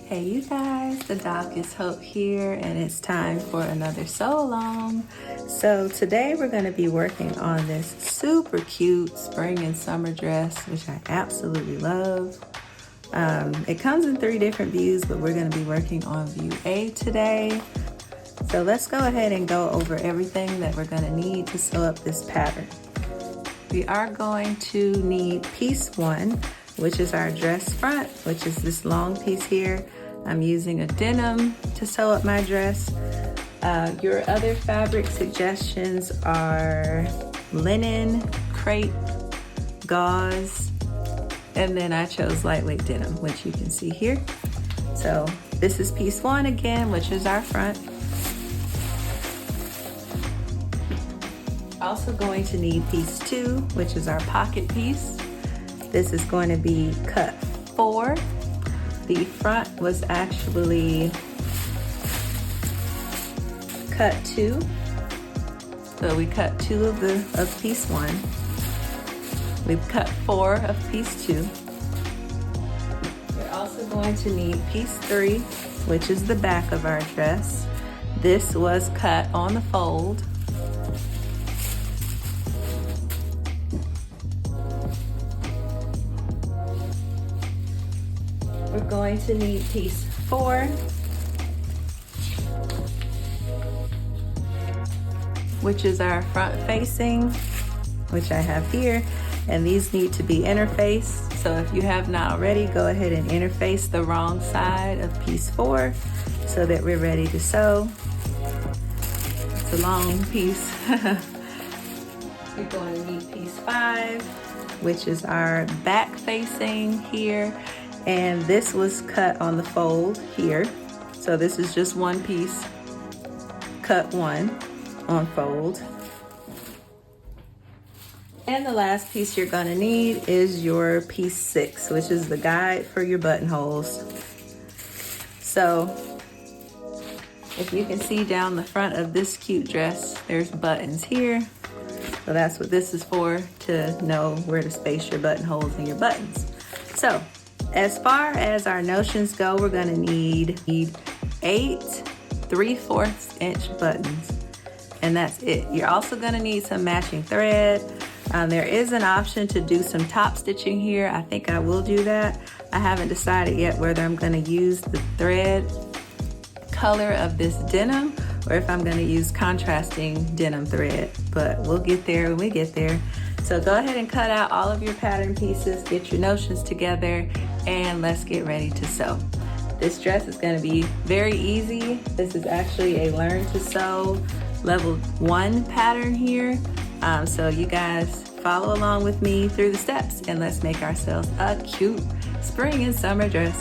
Hey you guys, the doc is Hope here, and it's time for another sew along. So today we're going to be working on this super cute spring and summer dress, which I absolutely love. It comes in 3 different views, but we're going to be working on view A today. So let's go ahead and go over everything that we're going to need to sew up this pattern. We are going to need piece 1, which is our dress front, which is this long piece here. I'm using a denim to sew up my dress. Your other fabric suggestions are linen, crepe, gauze, and then I chose lightweight denim, which you can see here. So this is piece 1 again, which is our front. Also going to need piece 2, which is our pocket piece. This is going to be cut 4. The front was actually cut 2. So we cut 2 of piece 1. We've cut 4 of piece 2. We're also going to need piece 3, which is the back of our dress. This was cut on the fold. We're going to need piece 4, which is our front facing, which I have here, and these need to be interfaced. So if you have not already, go ahead and interface the wrong side of piece 4 so that we're ready to sew. It's a long piece. We're going to need piece 5, which is our back facing here. And this was cut on the fold here. So this is just one piece, cut 1 on fold. And the last piece you're gonna need is your piece 6, which is the guide for your buttonholes. So if you can see down the front of this cute dress, there's buttons here. So that's what this is for, to know where to space your buttonholes and your buttons. So as far as our notions go, we're gonna need 8 3/4 inch buttons, and that's it. You're also gonna need some matching thread. There is an option to do some top stitching here. I think I will do that. I haven't decided yet whether I'm gonna use the thread color of this denim or if I'm gonna use contrasting denim thread, but we'll get there when we get there. So go ahead and cut out all of your pattern pieces, get your notions together, and let's get ready to sew. This dress is gonna be very easy. This is actually a learn to sew level 1 pattern here. So you guys follow along with me through the steps and let's make ourselves a cute spring and summer dress.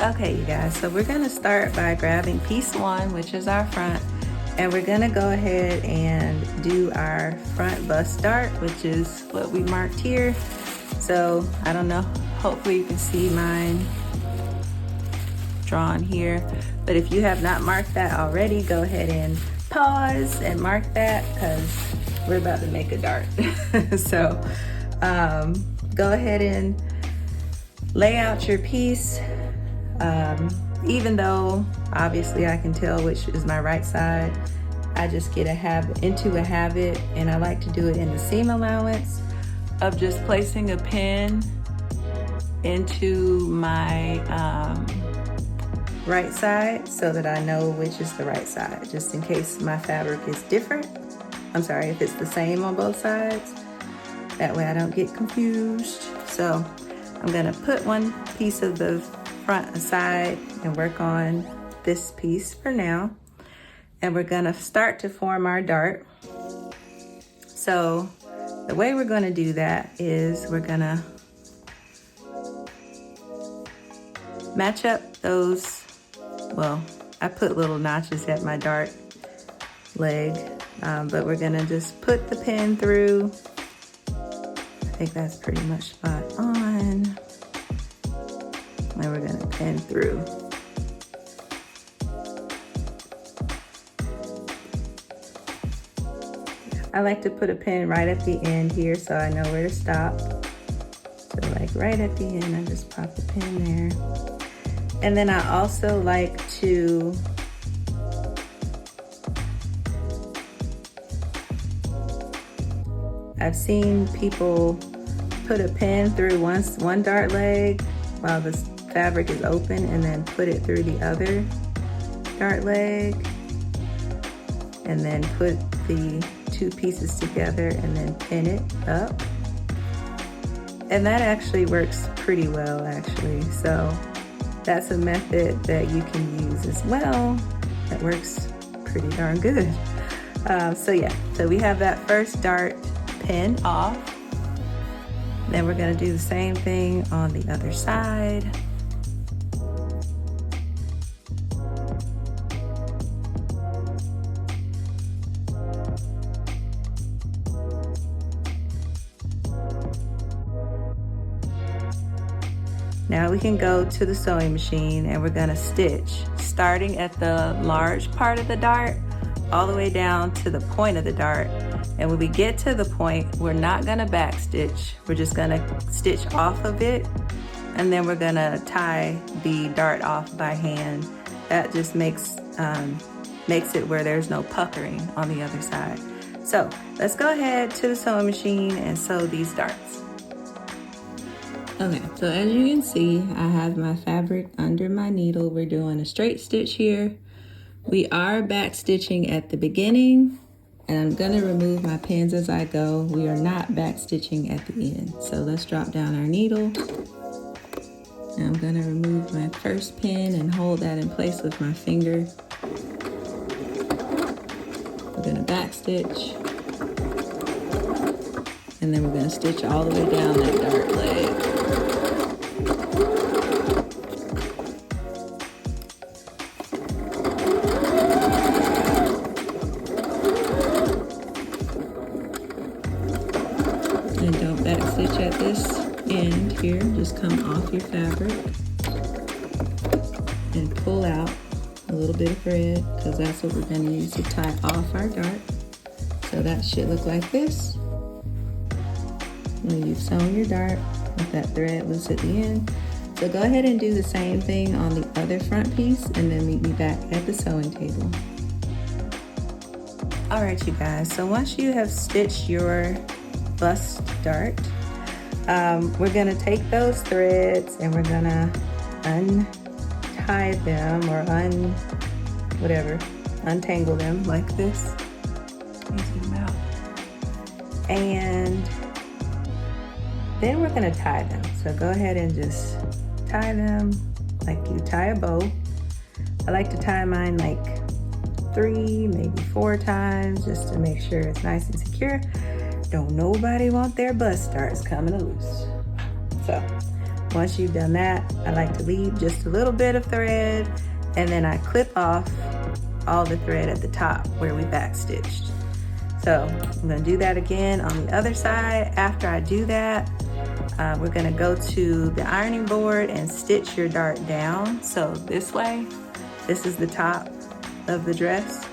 Okay, you guys, so we're gonna start by grabbing piece 1, which is our front, and we're gonna go ahead and do our front bust dart, which is what we marked here. So I don't know, hopefully you can see mine drawn here, but if you have not marked that already, go ahead and pause and mark that, because we're about to make a dart. So go ahead and lay out your piece. Even though obviously I can tell which is my right side, I just get into a habit, and I like to do it in the seam allowance of just placing a pin into my right side so that I know which is the right side, just in case my fabric is different. I'm sorry, if it's the same on both sides. That way I don't get confused. So I'm gonna put one piece of the front aside and work on this piece for now. And we're gonna start to form our dart. So the way we're gonna do that is we're gonna match up those, well, I put little notches at my dart leg, but we're gonna just put the pin through. I think that's pretty much spot on. And we're gonna pin through. I like to put a pin right at the end here so I know where to stop. So like right at the end, I just pop a pin there. And then I also like to I've seen people put a pin through one dart leg while the fabric is open and then put it through the other dart leg and then put the two pieces together and then pin it up. And that actually works pretty well actually. So that's a method that you can use as well. That works pretty darn good. So yeah, so we have that first dart pin off. Then we're gonna do the same thing on the other side. Now we can go to the sewing machine and we're gonna stitch, starting at the large part of the dart, all the way down to the point of the dart. And when we get to the point, we're not gonna back stitch. We're just gonna stitch off of it, and then we're gonna tie the dart off by hand. That just makes it where there's no puckering on the other side. So let's go ahead to the sewing machine and sew these darts. Okay, so as you can see, I have my fabric under my needle. We're doing a straight stitch here. We are back stitching at the beginning, and I'm gonna remove my pins as I go. We are not back stitching at the end. So let's drop down our needle. And I'm gonna remove my first pin and hold that in place with my finger. We're gonna back stitch. And then we're gonna stitch all the way down that dart leg. And don't back stitch at this end here, just come off your fabric and pull out a little bit of thread, because that's what we're going to use to tie off our dart. So that should look like this. When you've sewn your dart with that thread loose at the end. So go ahead and do the same thing on the other front piece and then meet me back at the sewing table. All right, you guys, so once you have stitched your bust dart, we're gonna take those threads and we're gonna untie them or untangle them like this. Easy them out. And then we're gonna tie them. So go ahead and just tie them like you tie a bow. I like to tie mine like 3, maybe 4 times just to make sure it's nice and secure. Don't nobody want their bust darts coming loose. So once you've done that, I like to leave just a little bit of thread and then I clip off all the thread at the top where we back stitched. So I'm gonna do that again on the other side. After I do that, we're gonna go to the ironing board and stitch your dart down. So this way, this is the top of the dress.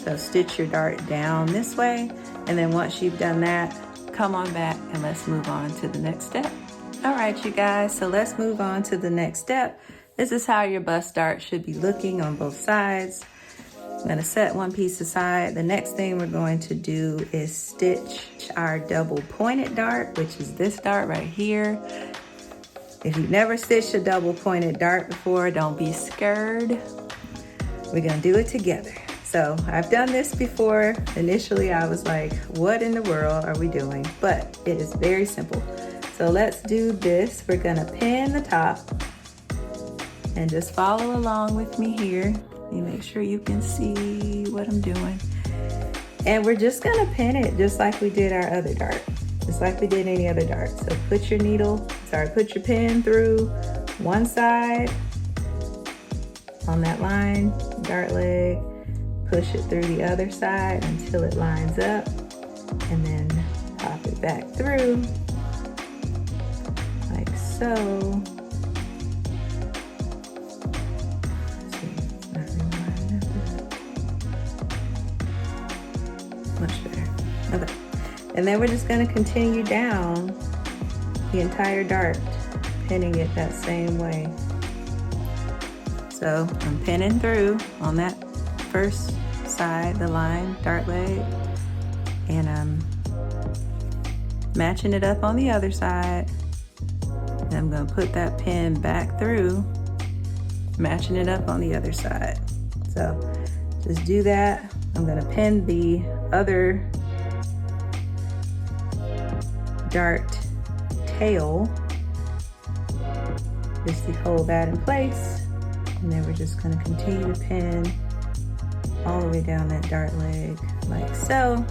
So stitch your dart down this way. And then once you've done that, come on back and let's move on to the next step. All right, you guys, so let's move on to the next step. This is how your bust dart should be looking on both sides. I'm gonna set one piece aside. The next thing we're going to do is stitch our double pointed dart, which is this dart right here. If you've never stitched a double pointed dart before, don't be scared. We're gonna do it together. So I've done this before. Initially, I was like, what in the world are we doing? But it is very simple. So let's do this. We're gonna pin the top and just follow along with me here. You make sure you can see what I'm doing. And we're just gonna pin it just like we did our other dart, just like we did any other dart. So put your pin through one side on that line, dart leg, push it through the other side until it lines up, and then pop it back through, like so. See, it's not really lining up. Much better. Okay. And then we're just gonna continue down the entire dart, pinning it that same way. So I'm pinning through on that first side, the line, dart leg, and I'm matching it up on the other side. And I'm gonna put that pin back through, matching it up on the other side. So just do that. I'm gonna pin the other dart tail, just to hold that in place. And then we're just gonna continue to pin all the way down that dart leg like so.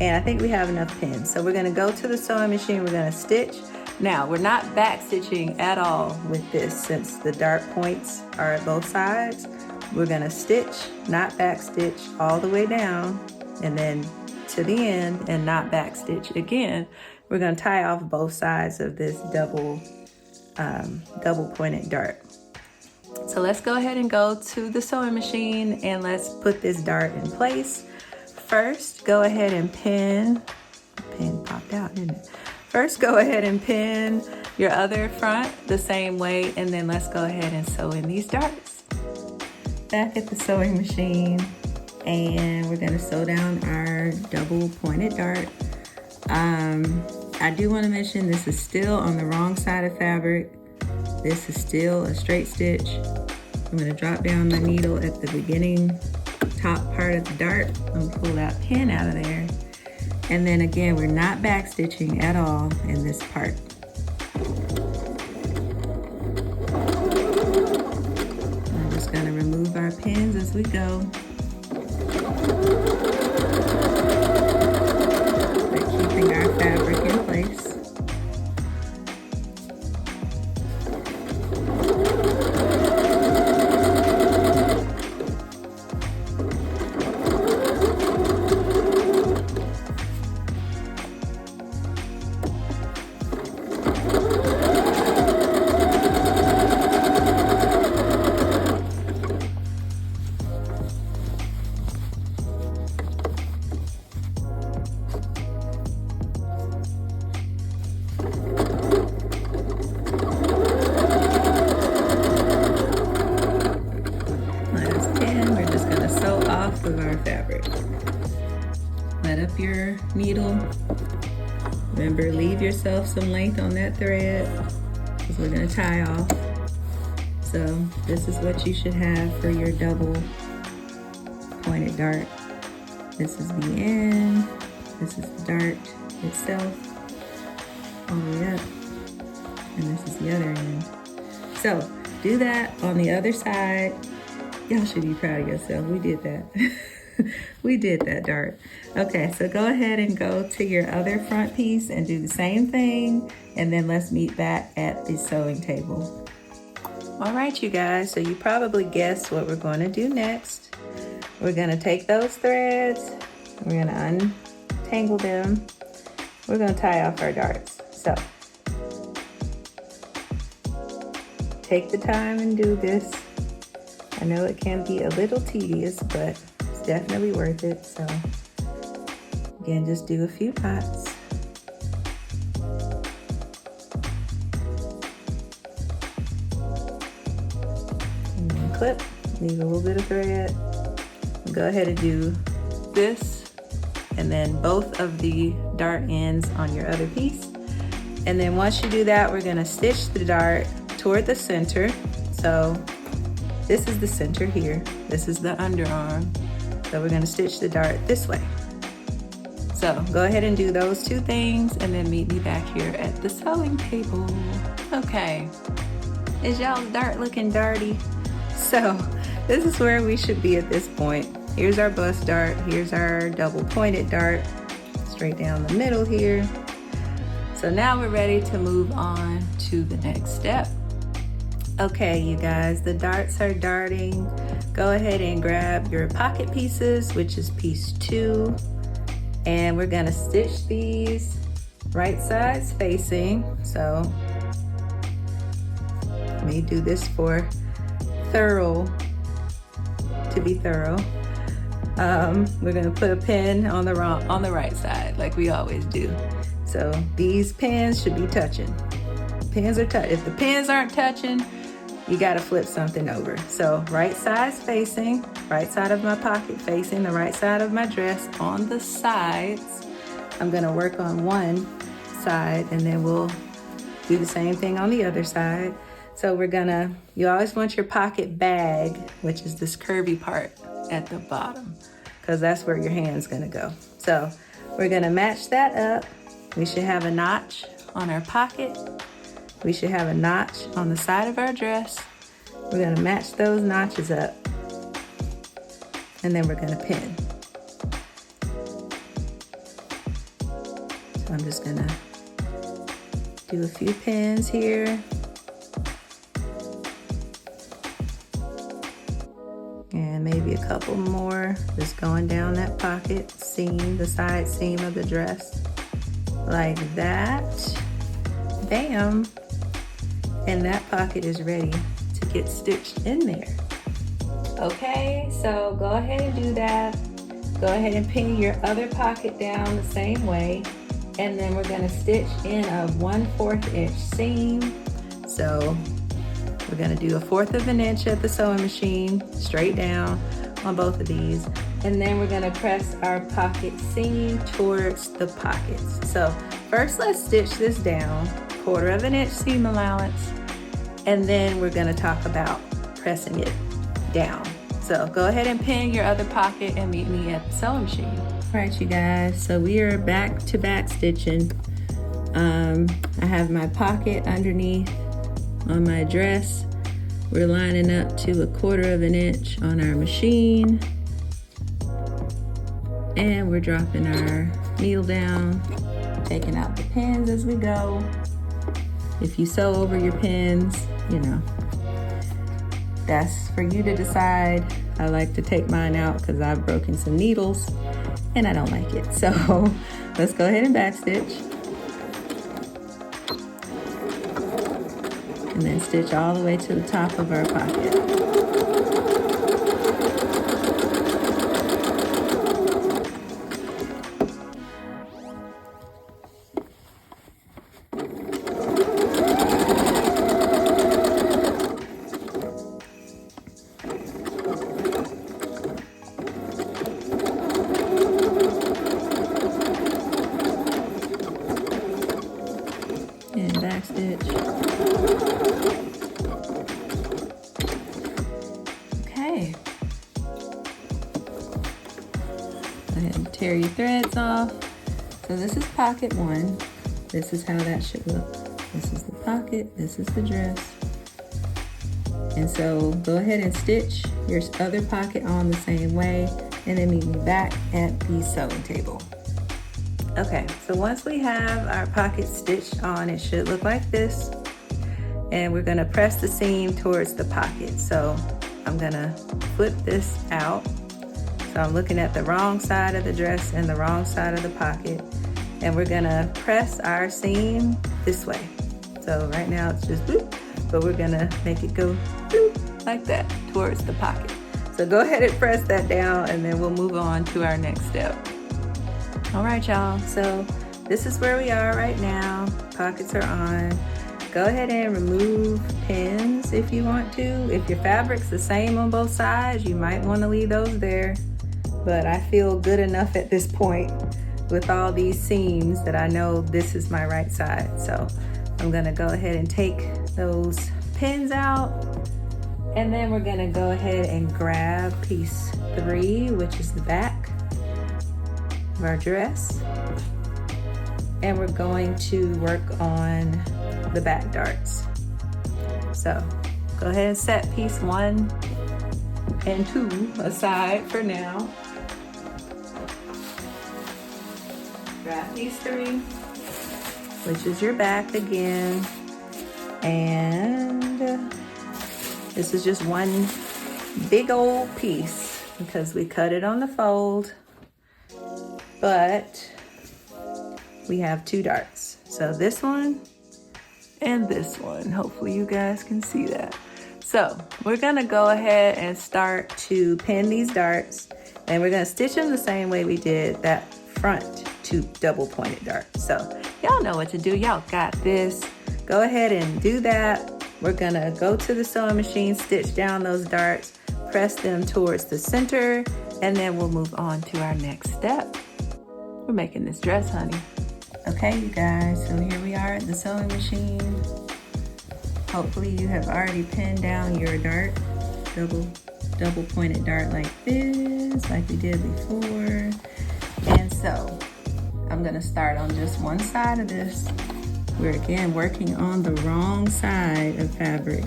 And I think we have enough pins. So we're gonna go to the sewing machine, we're gonna stitch. Now, we're not back stitching at all with this since the dart points are at both sides. We're gonna stitch, not back stitch all the way down, and then to the end and not back stitch again. We're gonna tie off both sides of this double pointed dart. So let's go ahead and go to the sewing machine and let's put this dart in place. First, go ahead and pin. The pin popped out, didn't it? First, go ahead and pin your other front the same way, and then let's go ahead and sew in these darts. Back at the sewing machine, and we're gonna sew down our double pointed dart. I do want to mention this is still on the wrong side of fabric. This is still a straight stitch. I'm going to drop down my needle at the beginning top part of the dart. I'm going to pull that pin out of there. And then again, we're not back stitching at all in this part. I'm just going to remove our pins as we go. Keeping our fabric in place. Of our fabric. Let up your needle. Remember, leave yourself some length on that thread because we're going to tie off. So this is what you should have for your double pointed dart. This is the end. This is the dart itself all the way up, and this is the other end. So do that on the other side. Y'all should be proud of yourself. We did that. We did that dart. Okay, so go ahead and go to your other front piece and do the same thing, and then let's meet back at the sewing table. All right, you guys, so you probably guessed what we're going to do next. We're going to take those threads, we're going to untangle them, we're going to tie off our darts. So take the time and do this. I know it can be a little tedious, but it's definitely worth it. So again, just do a few knots. And then clip, leave a little bit of thread. Go ahead and do this, and then both of the dart ends on your other piece. And then once you do that, we're gonna stitch the dart toward the center. So this is the center here. This is the underarm. So we're gonna stitch the dart this way. So go ahead and do those two things and then meet me back here at the sewing table. Okay, is y'all's dart looking darty? So this is where we should be at this point. Here's our bust dart, here's our double pointed dart, straight down the middle here. So now we're ready to move on to the next step. Okay, you guys, the darts are darting. Go ahead and grab your pocket pieces, which is piece 2. And we're gonna stitch these right sides facing. So let me do this to be thorough. we're gonna put a pin on the right side, like we always do. So these pins should be touching. Pins are if the pins aren't touching, you gotta flip something over. So right side facing, right side of my pocket facing the right side of my dress on the sides. I'm gonna work on one side and then we'll do the same thing on the other side. So you always want your pocket bag, which is this curvy part at the bottom, because that's where your hand's gonna go. So we're gonna match that up. We should have a notch on our pocket. We should have a notch on the side of our dress. We're gonna match those notches up, and then we're gonna pin. So I'm just gonna do a few pins here. And maybe a couple more, just going down that pocket seam, the side seam of the dress, like that. Bam. And that pocket is ready to get stitched in there. Okay, so go ahead and do that. Go ahead and pin your other pocket down the same way. And then we're gonna stitch in a 1/4 inch seam. So we're gonna do a 1/4 of an inch at the sewing machine, straight down on both of these. And then we're gonna press our pocket seam towards the pockets. So first let's stitch this down, 1/4 of an inch seam allowance. And then we're gonna talk about pressing it down. So go ahead and pin your other pocket and meet me at the sewing machine. All right, you guys, so we are back to back stitching. I have my pocket underneath on my dress. We're lining up to a 1/4 of an inch on our machine. And we're dropping our needle down, taking out the pins as we go. If you sew over your pins, you know, that's for you to decide. I like to take mine out because I've broken some needles and I don't like it. So let's go ahead and backstitch. And then stitch all the way to the top of our pocket. And backstitch. Okay. Go ahead and tear your threads off. So this is pocket 1. This is how that should look. This is the pocket, this is the dress. And so go ahead and stitch your other pocket on the same way, and then meet me back at the sewing table. Okay, so once we have our pocket stitched on, it should look like this. And we're gonna press the seam towards the pocket. So I'm gonna flip this out. So I'm looking at the wrong side of the dress and the wrong side of the pocket. And we're gonna press our seam this way. So right now it's just boop, but we're gonna make it go boop, like that towards the pocket. So go ahead and press that down and then we'll move on to our next step. All right, y'all, so this is where we are right now. Pockets are on. Go ahead and remove pins if you want to. If your fabric's the same on both sides, you might want to leave those there. But I feel good enough at this point with all these seams that I know this is my right side. So I'm gonna go ahead and take those pins out. And then we're gonna go ahead and grab piece 3, which is the back of our dress. And we're going to work on the back darts. So go ahead and set piece 1 and 2 aside for now. Grab piece 3, which is your back again. And this is just one big old piece because we cut it on the fold, but we have 2 darts. So this one and this one. Hopefully you guys can see that. So we're gonna go ahead and start to pin these darts. And we're gonna stitch them the same way we did that front 2 double pointed darts. So y'all know what to do, y'all got this. Go ahead and do that. We're gonna go to the sewing machine, stitch down those darts, press them towards the center, and then we'll move on to our next step. We're making this dress, honey. Okay, you guys, so here we are at the sewing machine. Hopefully you have already pinned down your dart, double pointed dart like this, like we did before. And so I'm gonna start on just one side of this. We're again working on the wrong side of fabric.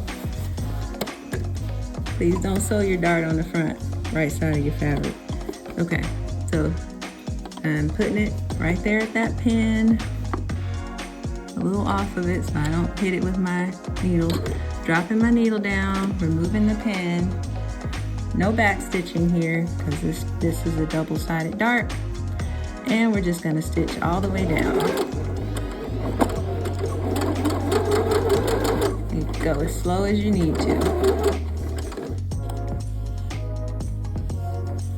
Please don't sew your dart on the front, right side of your fabric. Okay, so I'm putting it right there at that pin, a little off of it so I don't hit it with my needle. Dropping my needle down, removing the pin. No back stitching here because this is a double-sided dart. And we're just gonna stitch all the way down. You go as slow as you need to.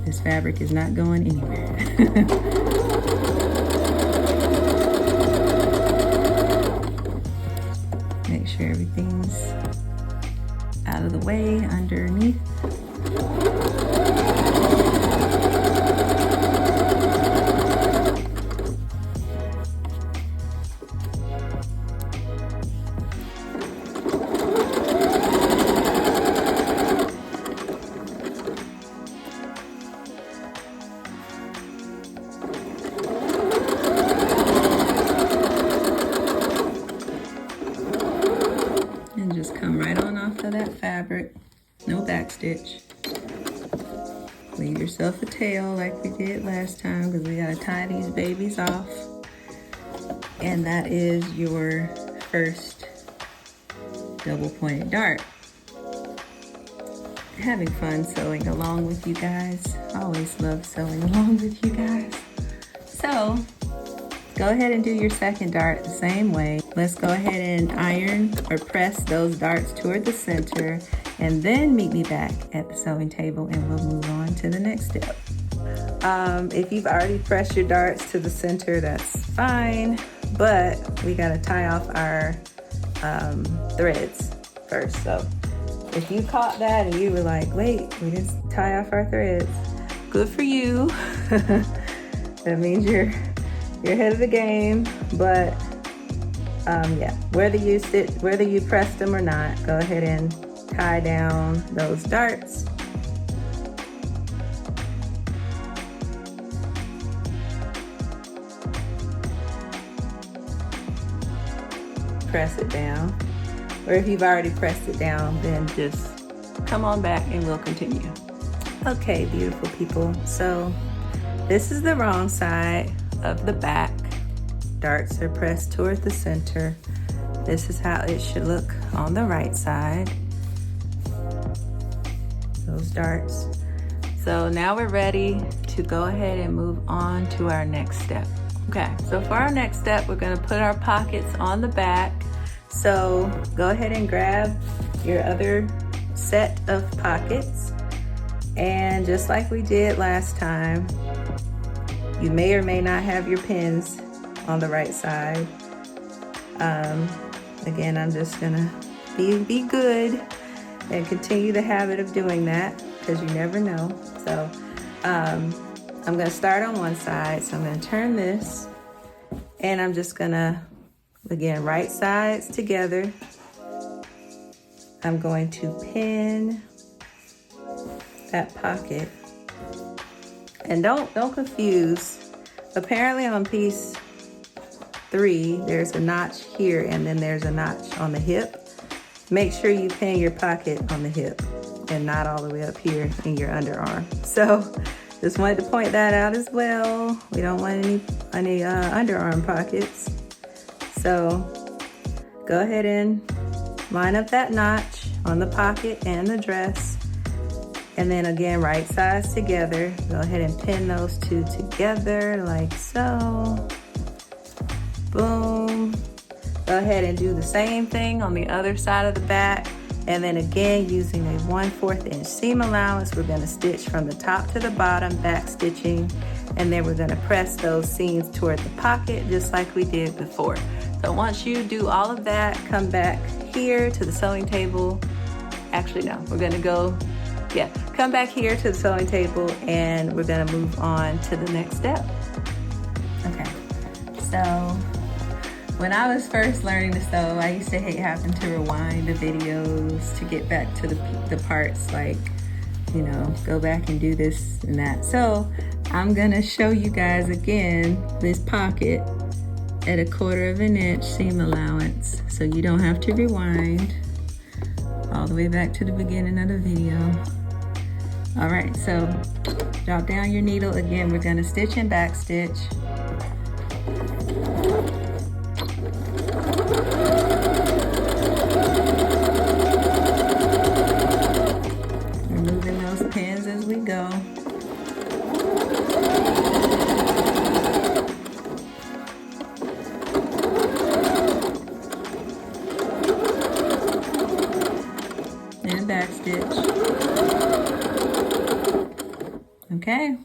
This fabric is not going anywhere. Make sure everything's out of the way underneath. And just come right on off of that fabric. No back stitch. Leave yourself a tail like we did last time because we gotta tie these babies off. And that is your first double pointed dart. Having fun sewing along with you guys. I always love sewing along with you guys. So go ahead and do your second dart the same way. Let's go ahead and iron or press those darts toward the center, and then meet me back at the sewing table and we'll move on to the next step. If you've already pressed your darts to the center, that's fine, but we gotta tie off our threads first. So if you caught that and you were like, wait, we didn't tie off our threads, good for you. That means you're ahead of the game, but yeah, whether you pressed them or not, go ahead and tie down those darts. Press it down, or if you've already pressed it down, then just come on back and we'll continue. Okay, beautiful people, so this is the wrong side of the back. Darts are pressed toward the center. This is how it should look on the right side. Those darts. So now we're ready to go ahead and move on to our next step. Okay, so for our next step, we're gonna put our pockets on the back. So go ahead and grab your other set of pockets. And just like we did last time, you may or may not have your pins on the right side. Again, I'm just gonna be good and continue the habit of doing that because you never know. So I'm gonna start on one side. So I'm gonna turn this and I'm just gonna, again, right sides together. I'm going to pin that pocket. And don't confuse. Apparently on piece 3, there's a notch here and then there's a notch on the hip. Make sure you pin your pocket on the hip and not all the way up here in your underarm. So just wanted to point that out as well. We don't want any underarm pockets. So go ahead and line up that notch on the pocket and the dress. And then again, right sides together. Go ahead and pin those two together like so. Boom. Go ahead and do the same thing on the other side of the back. And then again, using a 1/4 inch seam allowance, we're gonna stitch from the top to the bottom, back stitching, and then we're gonna press those seams toward the pocket just like we did before. So once you do all of that, come back here to the sewing table. Actually, no, we're gonna go, come back here to the sewing table and we're gonna move on to the next step. Okay, so when I was first learning to sew, I used to hate having to rewind the videos to get back to the parts, like, you know, go back and do this and that. So I'm gonna show you guys again this pocket at a 1/4 inch seam allowance, so you don't have to rewind all the way back to the beginning of the video. All right, so drop down your needle. Again, we're gonna stitch and back stitch. Removing those pins as we go. And back stitch. Okay,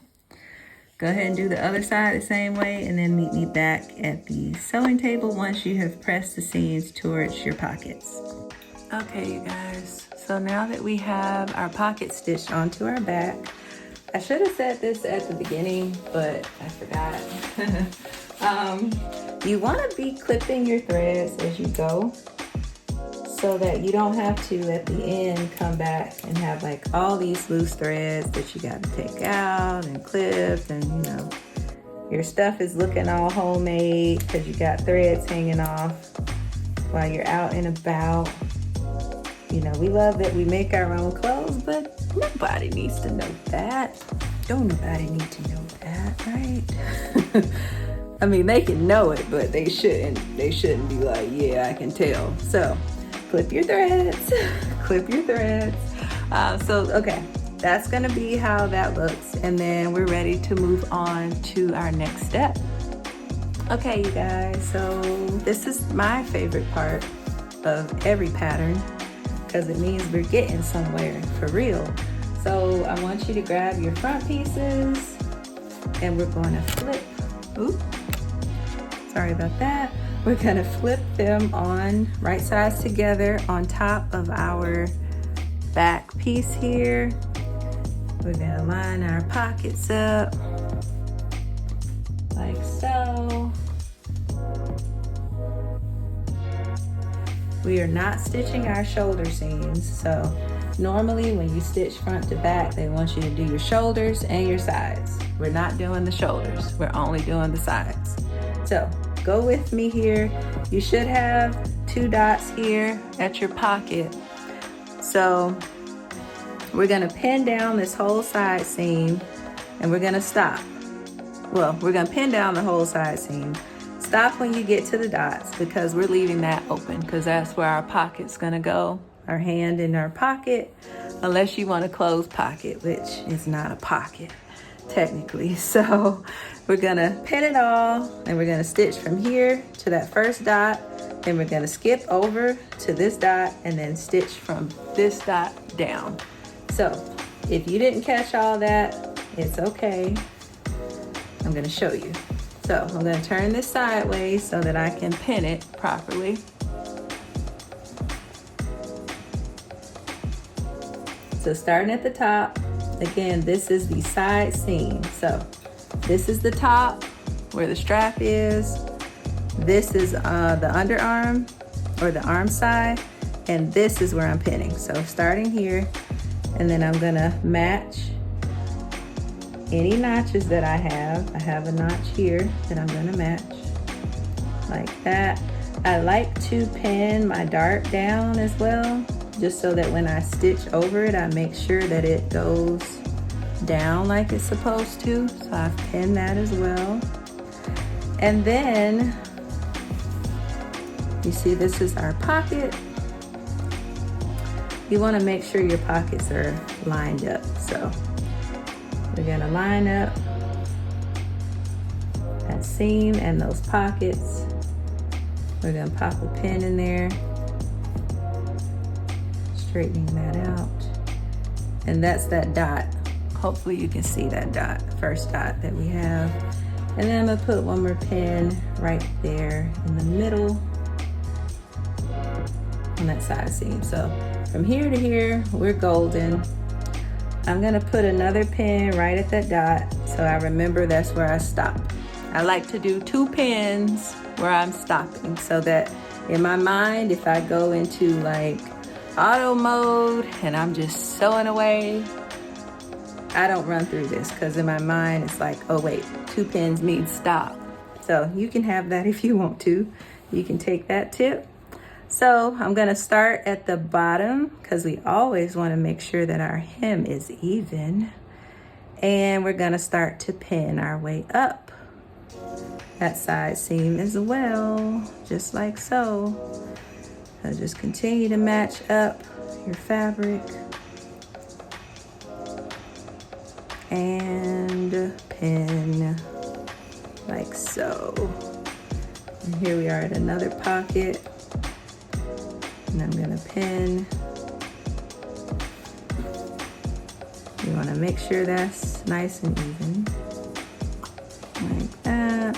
go ahead and do the other side the same way, and then meet me back at the sewing table once you have pressed the seams towards your pockets. Okay, you guys, so now that we have our pocket stitched onto our back, I should have said this at the beginning, but I forgot. You want to be clipping your threads as you go, so that you don't have to at the end come back and have like all these loose threads that you got to take out and clip, and you know, your stuff is looking all homemade because you got threads hanging off while you're out and about. You know, we love that we make our own clothes, but nobody needs to know that. Don't nobody need to know that, right? I mean, they can know it, but they shouldn't be like, yeah, I can tell. So clip your threads, clip your threads. Okay, that's gonna be how that looks. And then we're ready to move on to our next step. Okay, you guys, so this is my favorite part of every pattern because it means we're getting somewhere for real. So I want you to grab your front pieces and we're gonna flip, sorry about that. We're gonna flip them on right sides together on top of our back piece here. We're gonna line our pockets up like so. We are not stitching our shoulder seams, so normally when you stitch front to back, they want you to do your shoulders and your sides. We're not doing the shoulders, we're only doing the sides. So go with me here. You should have 2 dots here at your pocket. So we're gonna pin down this whole side seam and we're gonna stop. Well, we're gonna pin down the whole side seam. Stop when you get to the dots because we're leaving that open because that's where our pocket's gonna go. Our hand in our pocket, unless you want a closed pocket, which is not a pocket technically. So we're gonna pin it all and we're gonna stitch from here to that first dot, then we're gonna skip over to this dot and then stitch from this dot down. So if you didn't catch all that, it's okay. I'm gonna show you. So I'm gonna turn this sideways so that I can pin it properly. So starting at the top, again, this is the side seam. So this is the top where the strap is. This is the underarm or the arm side. And this is where I'm pinning. So starting here, and then I'm gonna match any notches that I have. I have a notch here that I'm gonna match like that. I like to pin my dart down as well, just so that when I stitch over it, I make sure that it goes down like it's supposed to. So I've pinned that as well. And then you see this is our pocket. You want to make sure your pockets are lined up. So we're going to line up that seam and those pockets. We're going to pop a pin in there. straightening that out. And that's that dot. Hopefully you can see that dot, first dot that we have. And then I'm gonna put one more pin right there in the middle on that side seam. So from here to here, we're golden. I'm gonna put another pin right at that dot so I remember that's where I stop. I like to do 2 pins where I'm stopping so that in my mind, if I go into like auto mode and I'm just sewing away, I don't run through this, because in my mind it's like, oh wait, 2 pins means stop. So you can have that if you want to. You can take that tip. So I'm gonna start at the bottom because we always wanna make sure that our hem is even. And we're gonna start to pin our way up that side seam as well, just like so. So just continue to match up your fabric and pin like so. And here we are at another pocket. And I'm gonna pin. You wanna make sure that's nice and even, like that.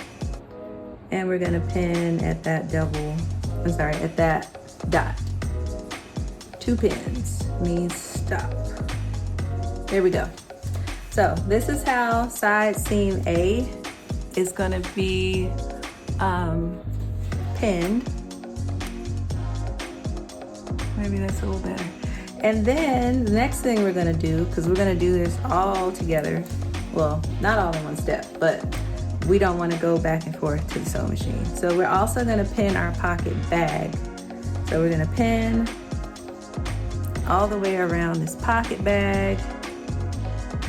And we're gonna pin at that at that dot. 2 pins means stop. There we go. So this is how side seam A is gonna be pinned. Maybe that's a little better. And then the next thing we're gonna do, because we're gonna do this all together, well, not all in one step, but we don't wanna go back and forth to the sewing machine. So we're also gonna pin our pocket bag. So we're gonna pin all the way around this pocket bag,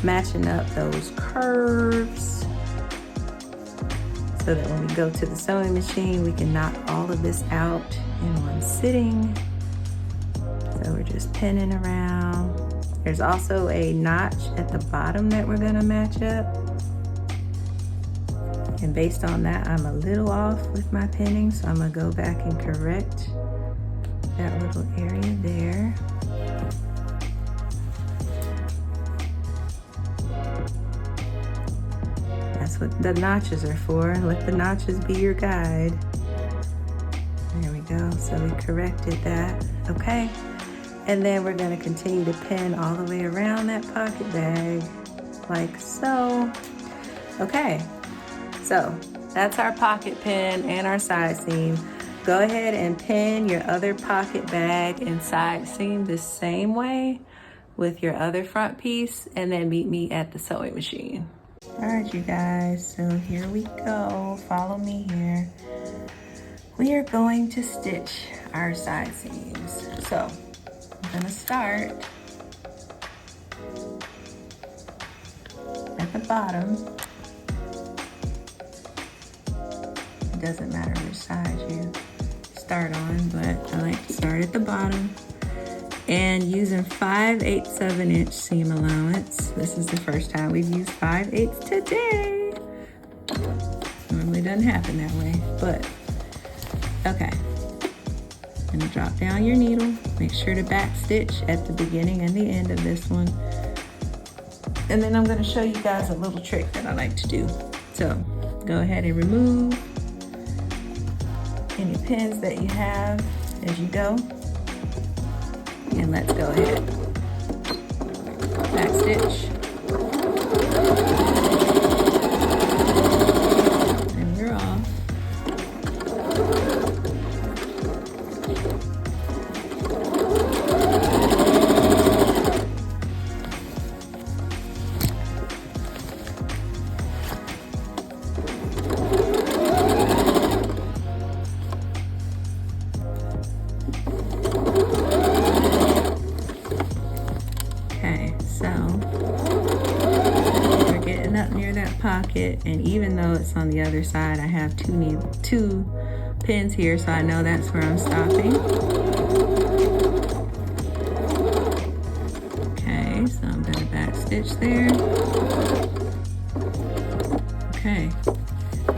matching up those curves so that when we go to the sewing machine, we can knock all of this out in one sitting. So we're just pinning around. There's also a notch at the bottom that we're gonna match up. And based on that, I'm a little off with my pinning, so I'm gonna go back and correct that little area there. That's what the notches are for. Let the notches be your guide. There we go, so we corrected that, okay. And then we're gonna continue to pin all the way around that pocket bag, like so. Okay, so that's our pocket pin and our side seam. Go ahead and pin your other pocket bag and side seam the same way with your other front piece, and then meet me at the sewing machine. All right, you guys, so here we go. Follow me here. We are going to stitch our side seams. So I'm gonna start at the bottom. It doesn't matter which side you start on, but I like to start at the bottom. And using 5/8 inch seam allowance. This is the first time we've used 5/8 today. Normally doesn't happen that way, but okay. Gonna drop down your needle. Make sure to back stitch at the beginning and the end of this one. And then I'm gonna show you guys a little trick that I like to do. So go ahead and remove any pins that you have as you go. And let's go ahead. Back stitch. And you're off. Pocket, and even though it's on the other side, I have two pins here, so I know that's where I'm stopping. Okay, so I'm gonna back stitch there. Okay,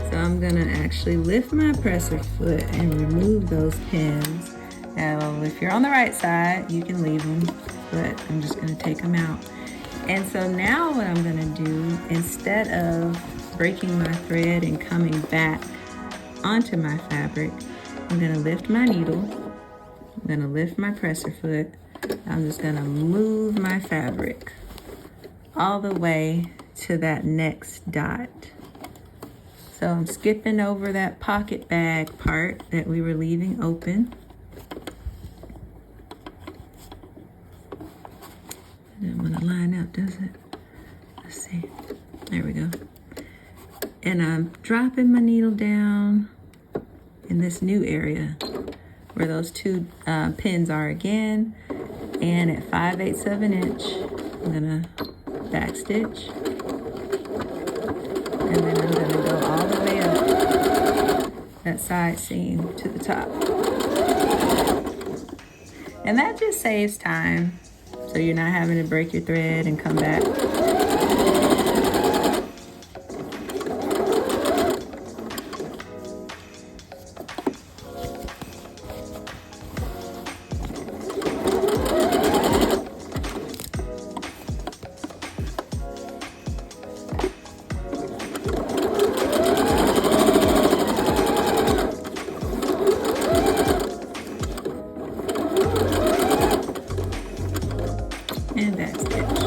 so I'm gonna actually lift my presser foot and remove those pins, Now, if you're on the right side, you can leave them, but I'm just gonna take them out. And so now what I'm gonna do, instead of breaking my thread and coming back onto my fabric, I'm gonna lift my needle, I'm gonna lift my presser foot, I'm just gonna move my fabric all the way to that next dot. So I'm skipping over that pocket bag part that we were leaving open. It doesn't want to line up, does it? Let's see. There we go. And I'm dropping my needle down in this new area where those two pins are again. And at 5/8 of an inch, I'm gonna back stitch. And then I'm gonna go all the way up that side seam to the top. And that just saves time, so you're not having to break your thread and come back. And back stitch.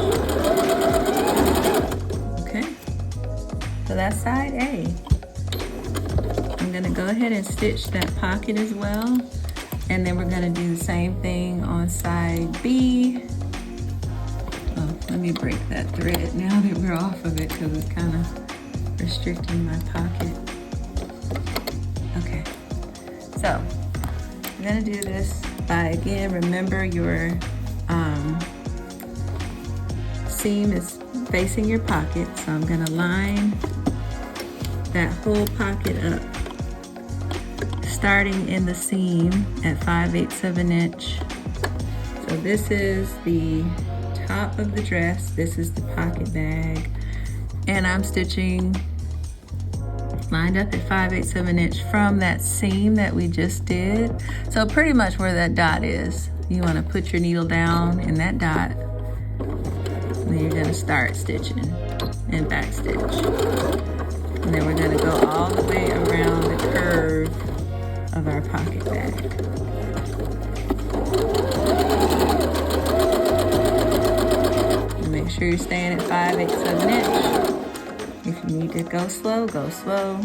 Okay, so that's side A. I'm gonna go ahead and stitch that pocket as well, and then we're gonna do the same thing on side B. Oh, let me break that thread now that we're off of it, because it's kind of restricting my pocket. Okay, so I'm gonna do this by, again, remember your seam is facing your pocket, so I'm gonna line that whole pocket up, starting in the seam at 5/8 of an inch. So this is the top of the dress, this is the pocket bag, and I'm stitching lined up at 5/8 of an inch from that seam that we just did. So pretty much where that dot is, you want to put your needle down in that dot. And then you're gonna start stitching and back stitch. And then we're gonna go all the way around the curve of our pocket bag. And make sure you're staying at 5/8 of an inch. If you need to go slow, go slow.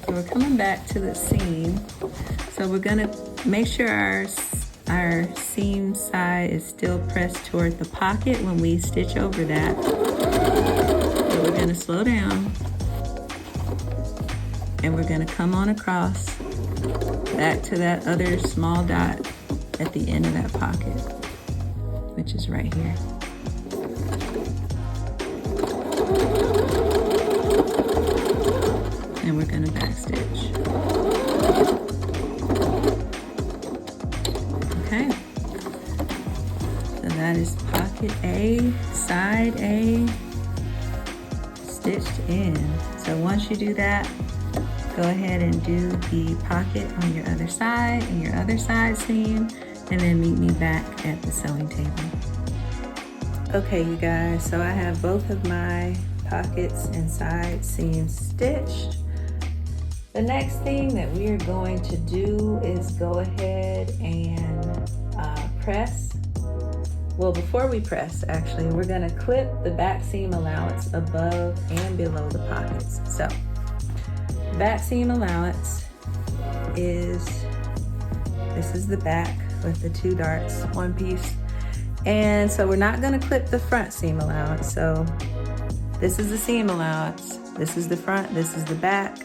We're coming back to the seam, so we're gonna make sure our seam side is still pressed toward the pocket when we stitch over that. So we're gonna slow down, and we're gonna come on across back to that other small dot at the end of that pocket, which is right here. And we're gonna back stitch. Okay, so that is pocket A, side A, stitched in. So once you do that, go ahead and do the pocket on your other side and your other side seam, and then meet me back at the sewing table. Okay, you guys, so I have both of my pockets and side seams stitched. The next thing that we are going to do is go ahead and press. Well, before we press, actually, we're gonna clip the back seam allowance above and below the pockets. So, back seam allowance, is, this is the back with the 2 darts, 1 piece. And so we're not gonna clip the front seam allowance. So this is the seam allowance, this is the front, this is the back.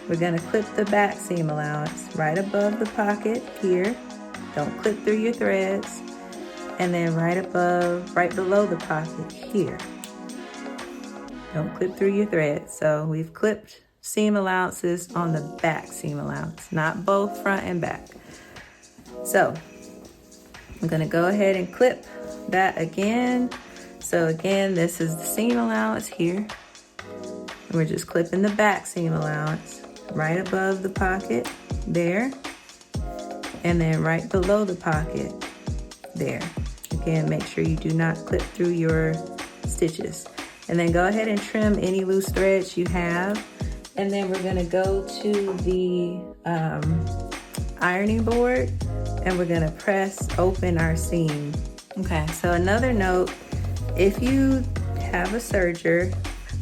We're gonna clip the back seam allowance right above the pocket here. Don't clip through your threads. And then right below the pocket here. Don't clip through your threads. So we've clipped seam allowances on the back seam allowance, not both front and back. So I'm gonna go ahead and clip that again. So again, this is the seam allowance here. And we're just clipping the back seam allowance right above the pocket there. And then right below the pocket there. Again, make sure you do not clip through your stitches. And then go ahead and trim any loose threads you have. And then we're gonna go to the ironing board and we're gonna press open our seam. Okay, so another note, if you have a serger,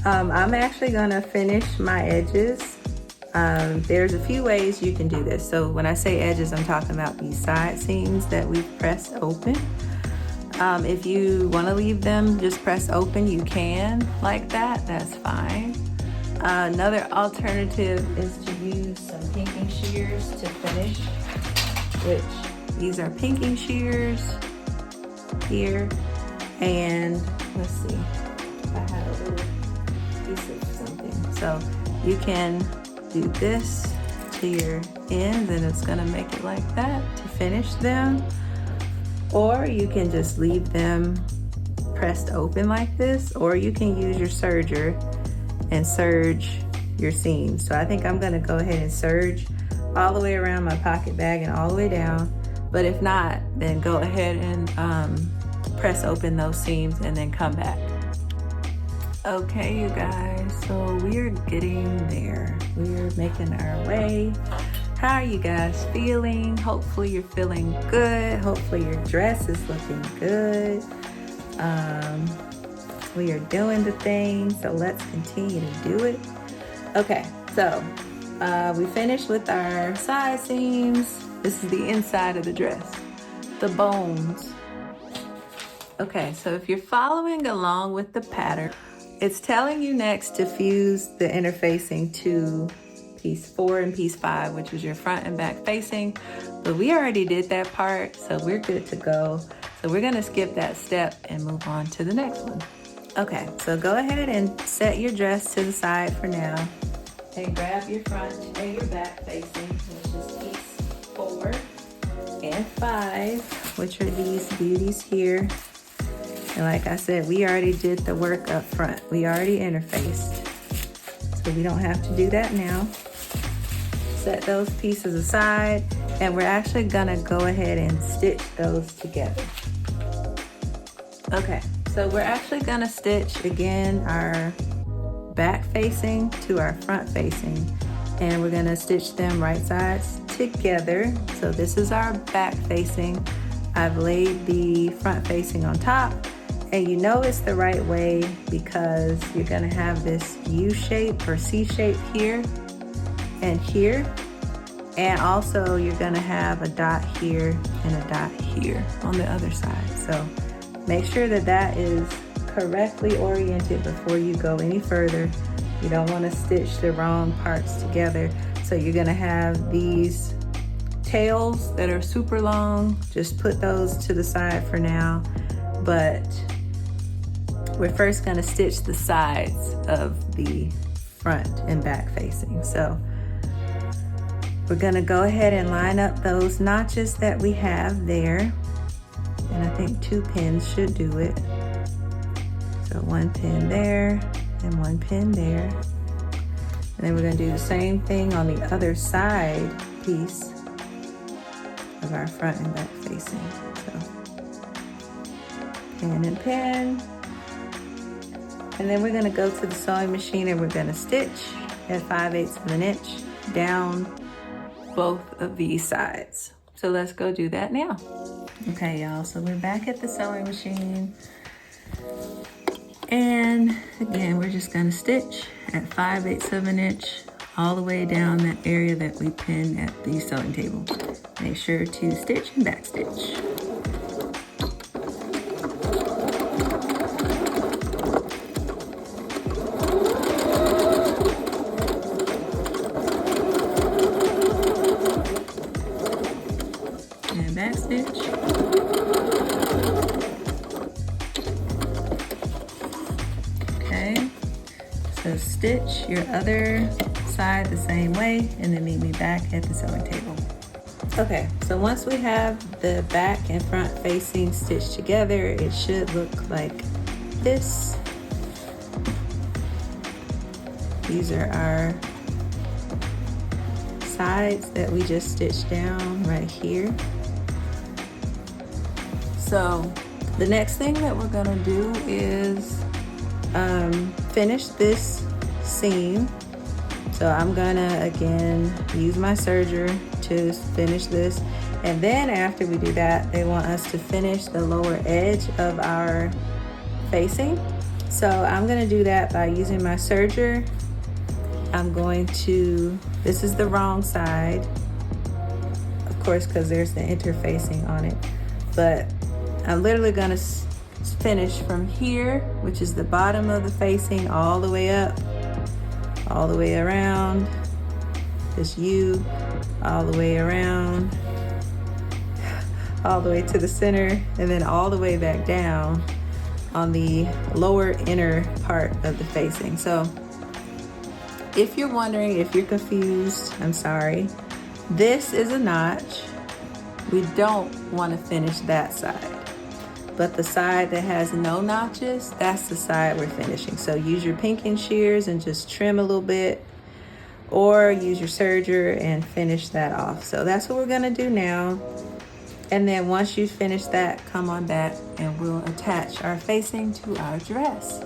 I'm actually gonna finish my edges. There's a few ways you can do this. So when I say edges, I'm talking about these side seams that we've pressed open. If you want to leave them just press open, you can like that, that's fine. Another alternative is to use some pinking shears to finish, which these are pinking shears here. And let's see, I have a little piece of something. So you can do this to your ends and it's gonna make it like that to finish them. Or you can just leave them pressed open like this, or you can use your serger and serge your seams. So I think I'm gonna go ahead and serge all the way around my pocket bag and all the way down. But if not, then go ahead and press open those seams and then come back. Okay, you guys, so we're getting there. We're making our way. How are you guys feeling? Hopefully you're feeling good. Hopefully your dress is looking good. We are doing the thing, so let's continue to do it. Okay, so we finished with our side seams. This is the inside of the dress, the bones. Okay, so if you're following along with the pattern, it's telling you next to fuse the interfacing to piece 4 and piece 5, which is your front and back facing. But we already did that part, so we're good to go. So we're gonna skip that step and move on to the next one. Okay, so go ahead and set your dress to the side for now. And grab your front and your back facing, which is piece 4 and 5, which are these beauties here. And like I said, we already did the work up front. We already interfaced, so we don't have to do that now. Set those pieces aside, and we're actually gonna go ahead and stitch those together. Okay, so we're actually gonna stitch again our back facing to our front facing, and we're gonna stitch them right sides together. So this is our back facing. I've laid the front facing on top, and you know it's the right way because you're gonna have this U shape or C shape here and here. And also you're gonna have a dot here and a dot here on the other side. So make sure that that is correctly oriented before you go any further. You don't wanna stitch the wrong parts together. So you're gonna have these tails that are super long. Just put those to the side for now. But we're first gonna stitch the sides of the front and back facing. So we're gonna go ahead and line up those notches that we have there. And I think 2 pins should do it. So 1 pin there and 1 pin there. And then we're gonna do the same thing on the other side piece of our front and back facing. So pin and pin. And then we're gonna go to the sewing machine and we're gonna stitch at 5/8 of an inch down both of these sides. So let's go do that now. Okay, y'all, so we're back at the sewing machine. And again, we're just gonna stitch at 5/8 of an inch all the way down that area that we pinned at the sewing table. Make sure to stitch and back stitch. And back stitch. Okay, so stitch your other side the same way and then meet me back at the sewing table. Okay, so once we have the back and front facing stitched together, it should look like this. These are our sides that we just stitched down right here. So the next thing that we're gonna do is finish this seam. So I'm gonna again use my serger to finish this, and then after we do that, they want us to finish the lower edge of our facing. So I'm gonna do that by using my serger. I'm going to, this is the wrong side, of course, because there's the interfacing on it, but I'm literally gonna finish from here, which is the bottom of the facing, all the way up, all the way around, this U, all the way around, all the way to the center, and then all the way back down on the lower inner part of the facing. So if you're wondering, if you're confused, I'm sorry. This is a notch. We don't want to finish that side. But the side that has no notches, that's the side we're finishing. So use your pinking shears and just trim a little bit, or use your serger and finish that off. So that's what we're gonna do now. And then once you finish that, come on back and we'll attach our facing to our dress.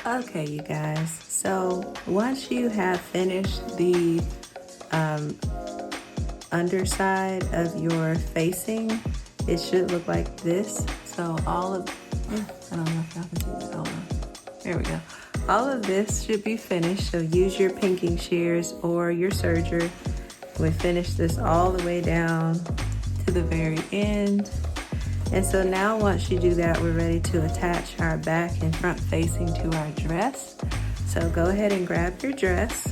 Okay, you guys, so once you have finished the underside of your facing, it should look like this. So all of, I don't know if y'all can see that, hold on. There we go. All of this should be finished, so use your pinking shears or your serger. We finish this all the way down to the very end. And so now once you do that, we're ready to attach our back and front facing to our dress. So go ahead and grab your dress.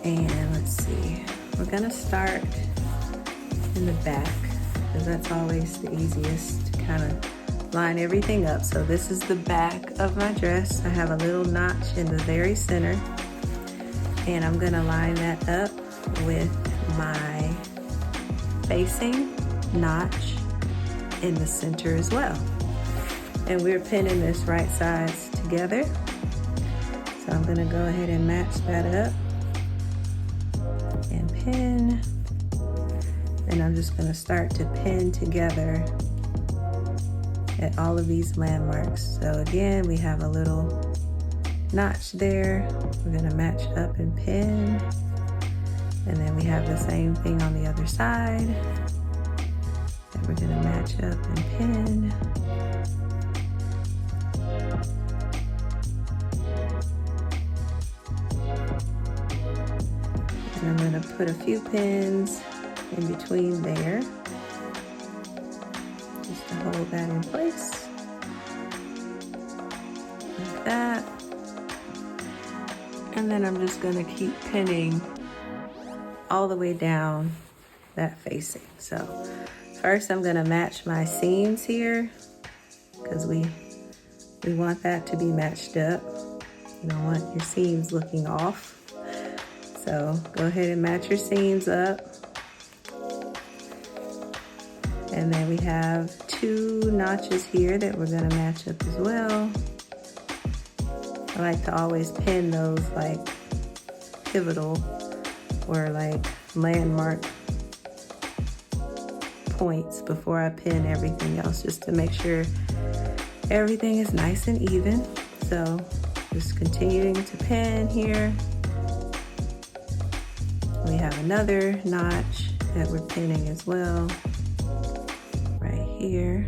And let's see, we're gonna start in the back, because that's always the easiest to kind of line everything up. So this is the back of my dress. I have a little notch in the very center, and I'm gonna line that up with my facing notch in the center as well. And we're pinning this right sides together. So I'm gonna go ahead and match that up and pin. And I'm just gonna start to pin together at all of these landmarks. So again, we have a little notch there. We're gonna match up and pin. And then we have the same thing on the other side that we're gonna match up and pin. And I'm gonna put a few pins in between there, just to hold that in place, like that. And then I'm just gonna keep pinning all the way down that facing. So first I'm gonna match my seams here, because we want that to be matched up. You don't want your seams looking off. So go ahead and match your seams up. And then we have 2 notches here that we're gonna match up as well. I like to always pin those like pivotal or like landmark points before I pin everything else, just to make sure everything is nice and even. So just continuing to pin here. We have another notch that we're pinning as well, right here.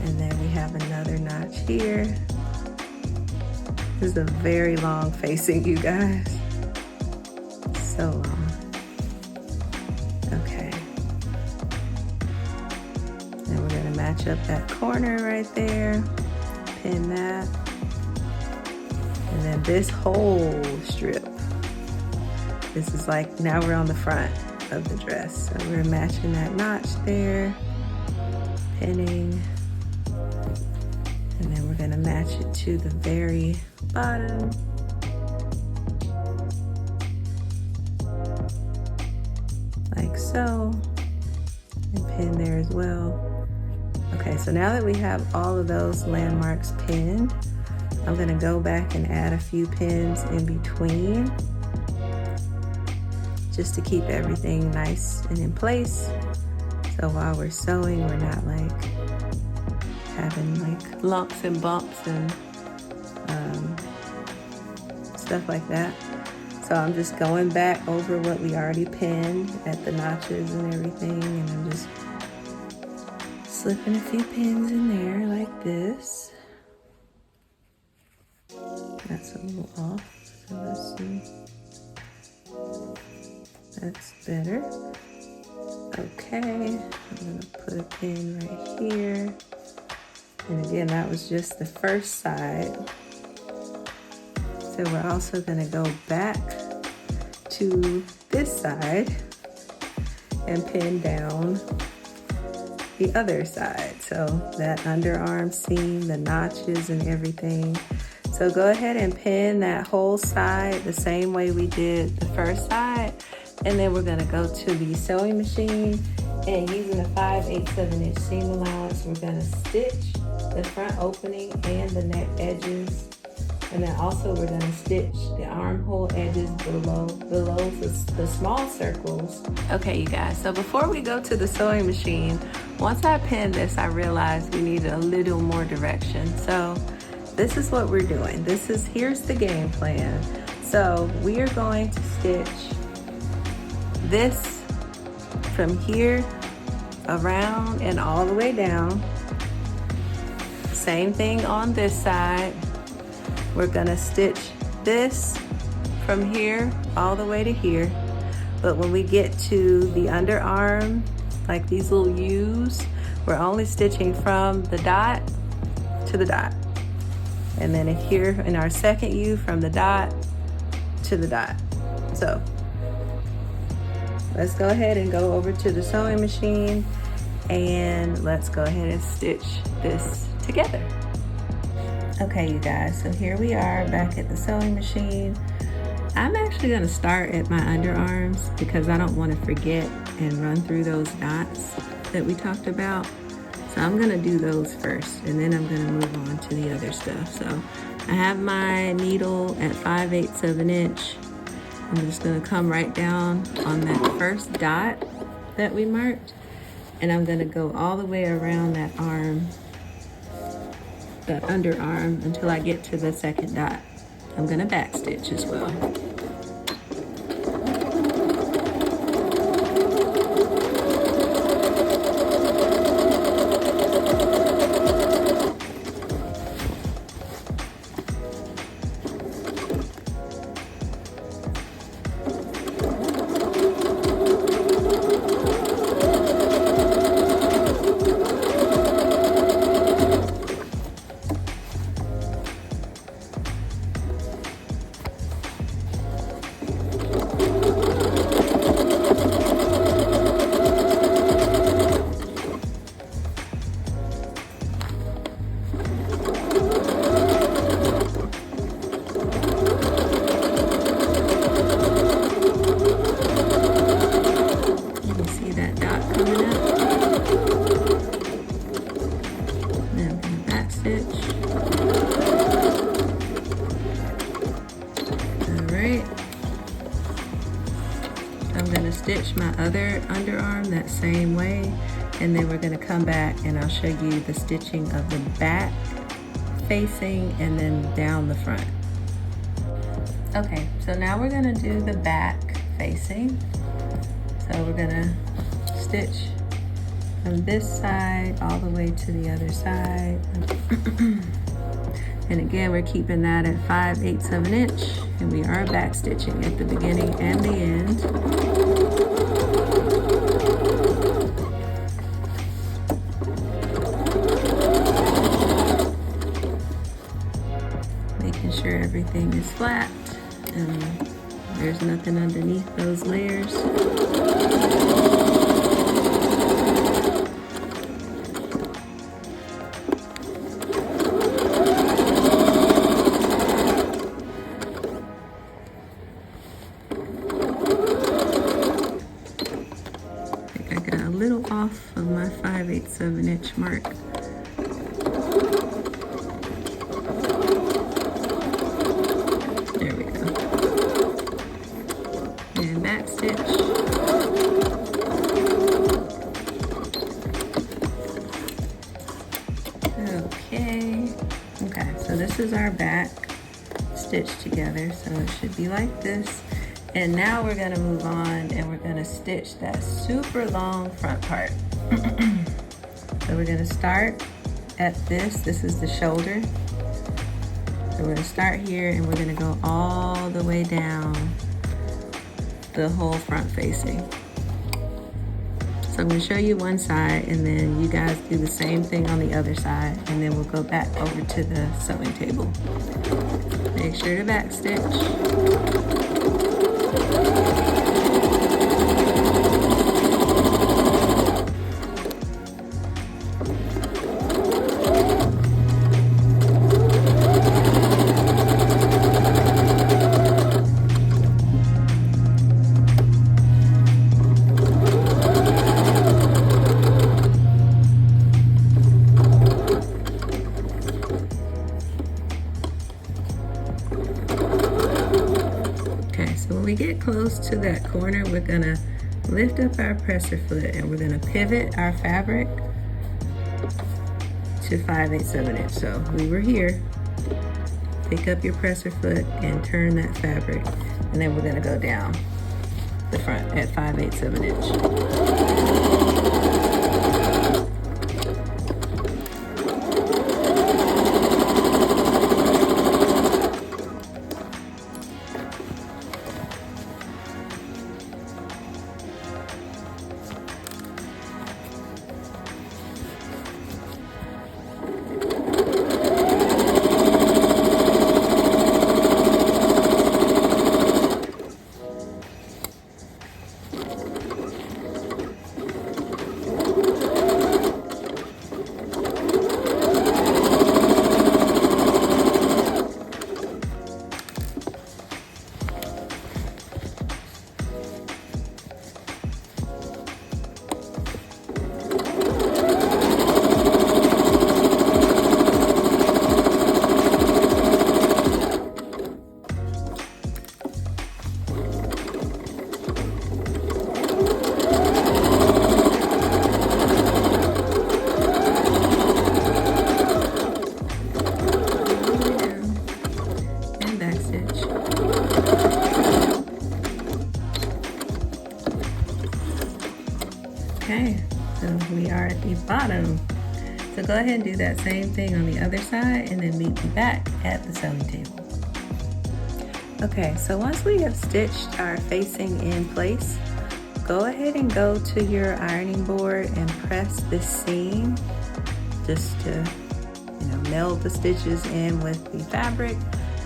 And then we have another notch here. This is a very long facing, you guys. So long. Okay. And we're gonna match up that corner right there. Pin that. And then this whole strip. This is like, now we're on the front of the dress. So we're matching that notch there. Pinning. And then we're gonna match it to the very bottom. Like so. And pin there as well. Okay, so now that we have all of those landmarks pinned, I'm gonna go back and add a few pins in between just to keep everything nice and in place. So while we're sewing, we're not like having like lumps and bumps and stuff like that. So I'm just going back over what we already pinned at the notches and everything, and I'm just slipping a few pins in there like this. That's a little off, so let's see. That's better. Okay, I'm gonna put a pin right here. And again, that was just the first side. So we're also gonna go back to this side and pin down the other side. So that underarm seam, the notches and everything. So go ahead and pin that whole side the same way we did the first side. And then we're gonna go to the sewing machine, and using a 5/8 inch seam allowance, we're gonna stitch the front opening and the neck edges. And then also we're gonna stitch the armhole edges below the small circles. Okay, you guys, so before we go to the sewing machine, once I pinned this, I realized we needed a little more direction. So this is what we're doing. Here's the game plan. So we are going to stitch this from here around and all the way down. Same thing on this side. We're gonna stitch this from here all the way to here. But when we get to the underarm, like these little U's, we're only stitching from the dot to the dot. And then here in our second U, from the dot to the dot. So let's go ahead and go over to the sewing machine, and let's go ahead and stitch this together. Okay, you guys, so here we are back at the sewing machine. I'm actually gonna start at my underarms because I don't wanna forget and run through those dots that we talked about. So I'm gonna do those first, and then I'm gonna move on to the other stuff. So I have my needle at 5/8 inch. I'm just gonna come right down on that first dot that we marked, and I'm gonna go all the way around that arm, that underarm, until I get to the second dot. I'm gonna back stitch as well. Stitch my other underarm that same way, and then we're going to come back and I'll show you the stitching of the back facing and then down the front. Okay, so now we're going to do the back facing. So we're going to stitch from this side all the way to the other side. And again, we're keeping that at 5/8 of an inch, and we are back stitching at the beginning and the end. Making sure everything is flat and there's nothing underneath those layers. Off of my 5/8 of an inch mark. There we go. And back stitch. Okay, so this is our back stitched together, so it should be like this. And now we're gonna move on and we're gonna stitch that super long front part. So we're gonna start at this is the shoulder. So we're gonna start here and we're gonna go all the way down the whole front facing. So I'm gonna show you one side and then you guys do the same thing on the other side, and then we'll go back over to the sewing table. Make sure to back stitch. Get close to that corner, we're gonna lift up our presser foot and we're gonna pivot our fabric to 5/8 of an inch. So we were here, pick up your presser foot and turn that fabric, and then we're gonna go down the front at 5/8 of an inch. Okay, so we are at the bottom. So go ahead and do that same thing on the other side and then meet me back at the sewing table. Okay, so once we have stitched our facing in place, go ahead and go to your ironing board and press this seam just to, meld the stitches in with the fabric.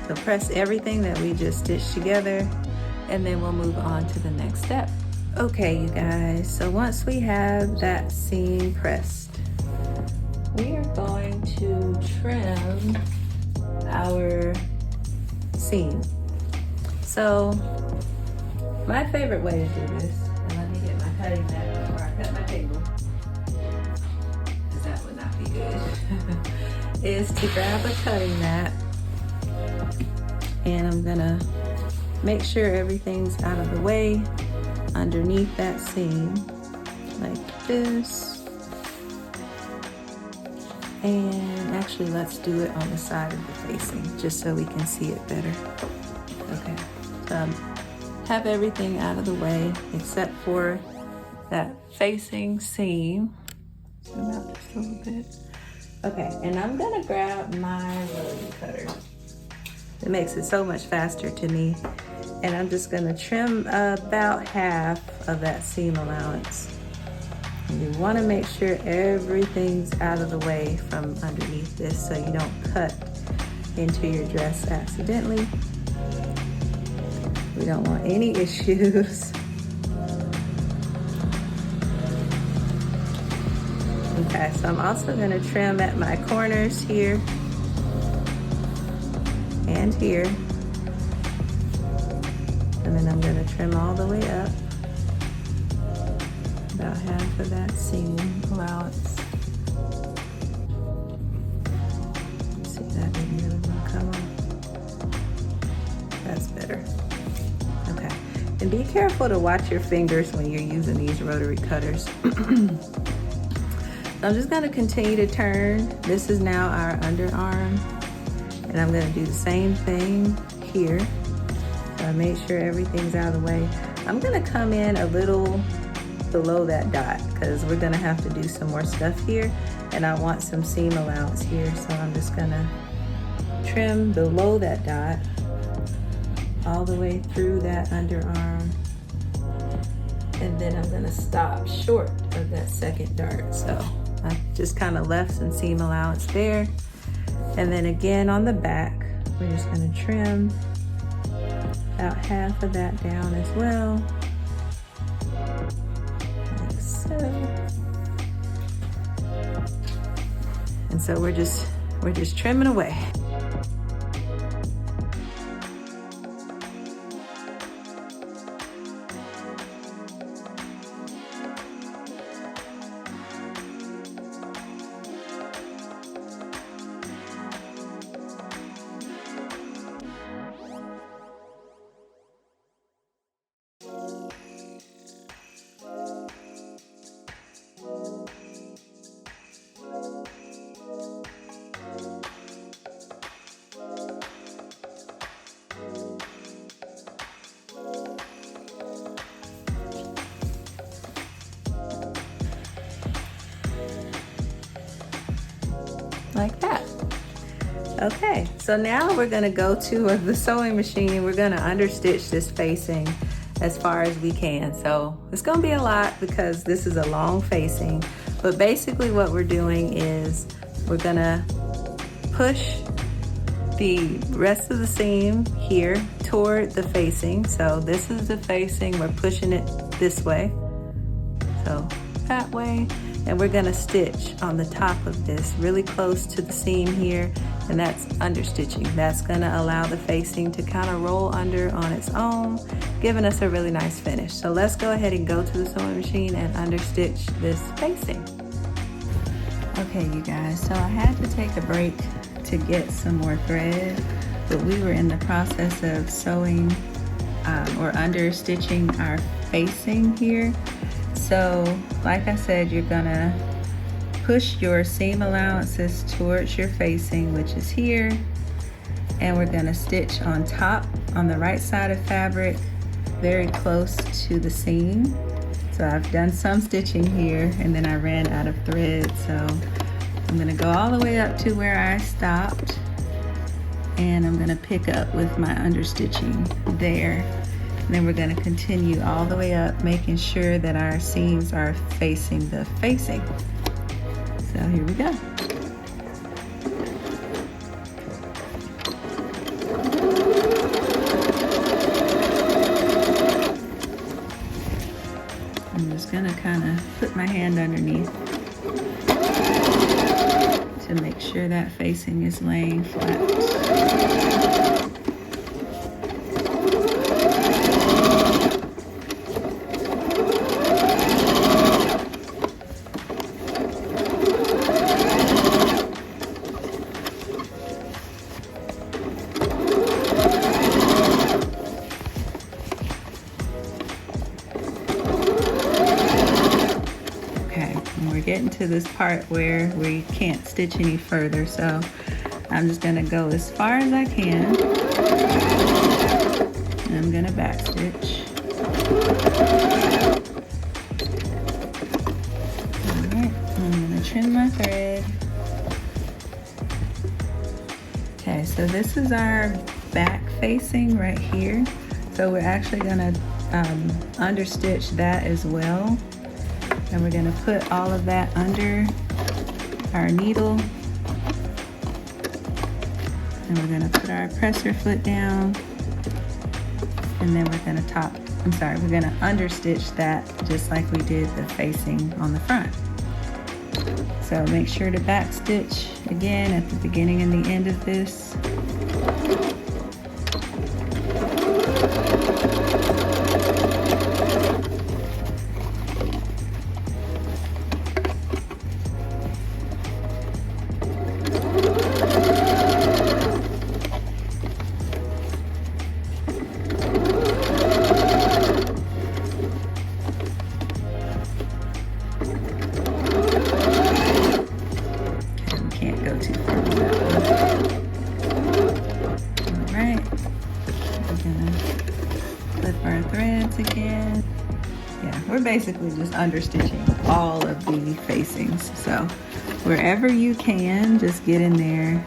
So press everything that we just stitched together, and then we'll move on to the next step. Okay, you guys, so once we have that seam pressed, we are going to trim our seam. So my favorite way to do this, and let me get my cutting mat before I cut my table, because that would not be good, is to grab a cutting mat, and I'm gonna make sure everything's out of the way underneath that seam, like this. And actually, let's do it on the side of the facing, just so we can see it better. Okay, so have everything out of the way except for that facing seam. Zoom out just a little bit. Okay, and I'm gonna grab my rotary cutter. It makes it so much faster to me. And I'm just gonna trim about half of that seam allowance. And you wanna make sure everything's out of the way from underneath this so you don't cut into your dress accidentally. We don't want any issues. Okay, so I'm also gonna trim at my corners here and here. And then I'm gonna trim all the way up, about half of that seam allowance. See, that didn't really want to come on. That's better. Okay, and be careful to watch your fingers when you're using these rotary cutters. I'm just gonna continue to turn. This is now our underarm, and I'm gonna do the same thing here. So make sure everything's out of the way. I'm gonna come in a little below that dot because we're gonna have to do some more stuff here, and I want some seam allowance here. So I'm just gonna trim below that dot all the way through that underarm. And then I'm gonna stop short of that second dart. So I just kind of left some seam allowance there. And then again on the back, we're just gonna trim about half of that down as well, like so. And so we're just trimming away. Like that. Okay, so now we're gonna go to the sewing machine. We're gonna understitch this facing as far as we can. So it's gonna be a lot because this is a long facing, but basically what we're doing is we're gonna push the rest of the seam here toward the facing. So this is the facing, we're pushing it this way, so that way. And we're gonna stitch on the top of this really close to the seam here, and that's understitching. That's gonna allow the facing to kind of roll under on its own, giving us a really nice finish. So let's go ahead and go to the sewing machine and understitch this facing. Okay, you guys, so I had to take a break to get some more thread, but we were in the process of sewing or understitching our facing here. So like I said, you're gonna push your seam allowances towards your facing, which is here, and we're gonna stitch on top on the right side of fabric, very close to the seam. So I've done some stitching here and then I ran out of thread, so I'm gonna go all the way up to where I stopped, and I'm gonna pick up with my understitching there. And then we're gonna continue all the way up, making sure that our seams are facing the facing. So here we go. I'm just gonna kind of put my hand underneath to make sure that facing is laying flat. Getting to this part where we can't stitch any further, so I'm just gonna go as far as I can, and I'm gonna back stitch. All right, I'm gonna gonna trim my thread. Okay, so this is our back facing right here. So we're actually gonna understitch that as well. And we're gonna put all of that under our needle. And we're gonna put our presser foot down. And then we're gonna we're gonna understitch that just like we did the facing on the front. So make sure to back stitch again at the beginning and the end of this. Again. Yeah, we're basically just understitching all of the facings. So wherever you can, just get in there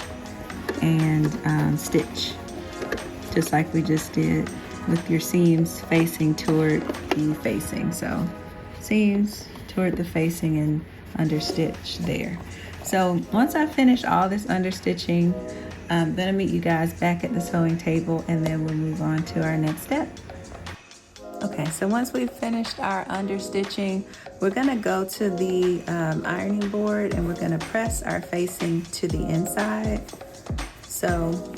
and stitch, just like we just did with your seams facing toward the facing. So seams toward the facing and understitch there. So once I finish all this understitching, I'm gonna meet you guys back at the sewing table, and then we'll move on to our next step. Okay, so once we've finished our understitching, we're gonna go to the ironing board and we're gonna press our facing to the inside. So,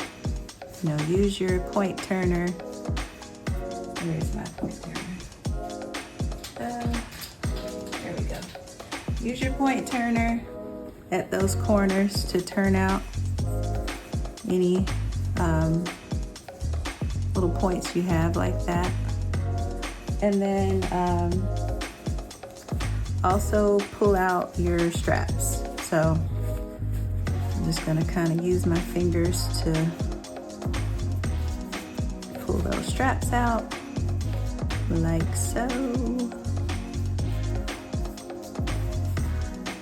use your point turner. Where's my point turner? There we go. Use your point turner at those corners to turn out any little points you have like that. And then also pull out your straps. So I'm just gonna kind of use my fingers to pull those straps out like so.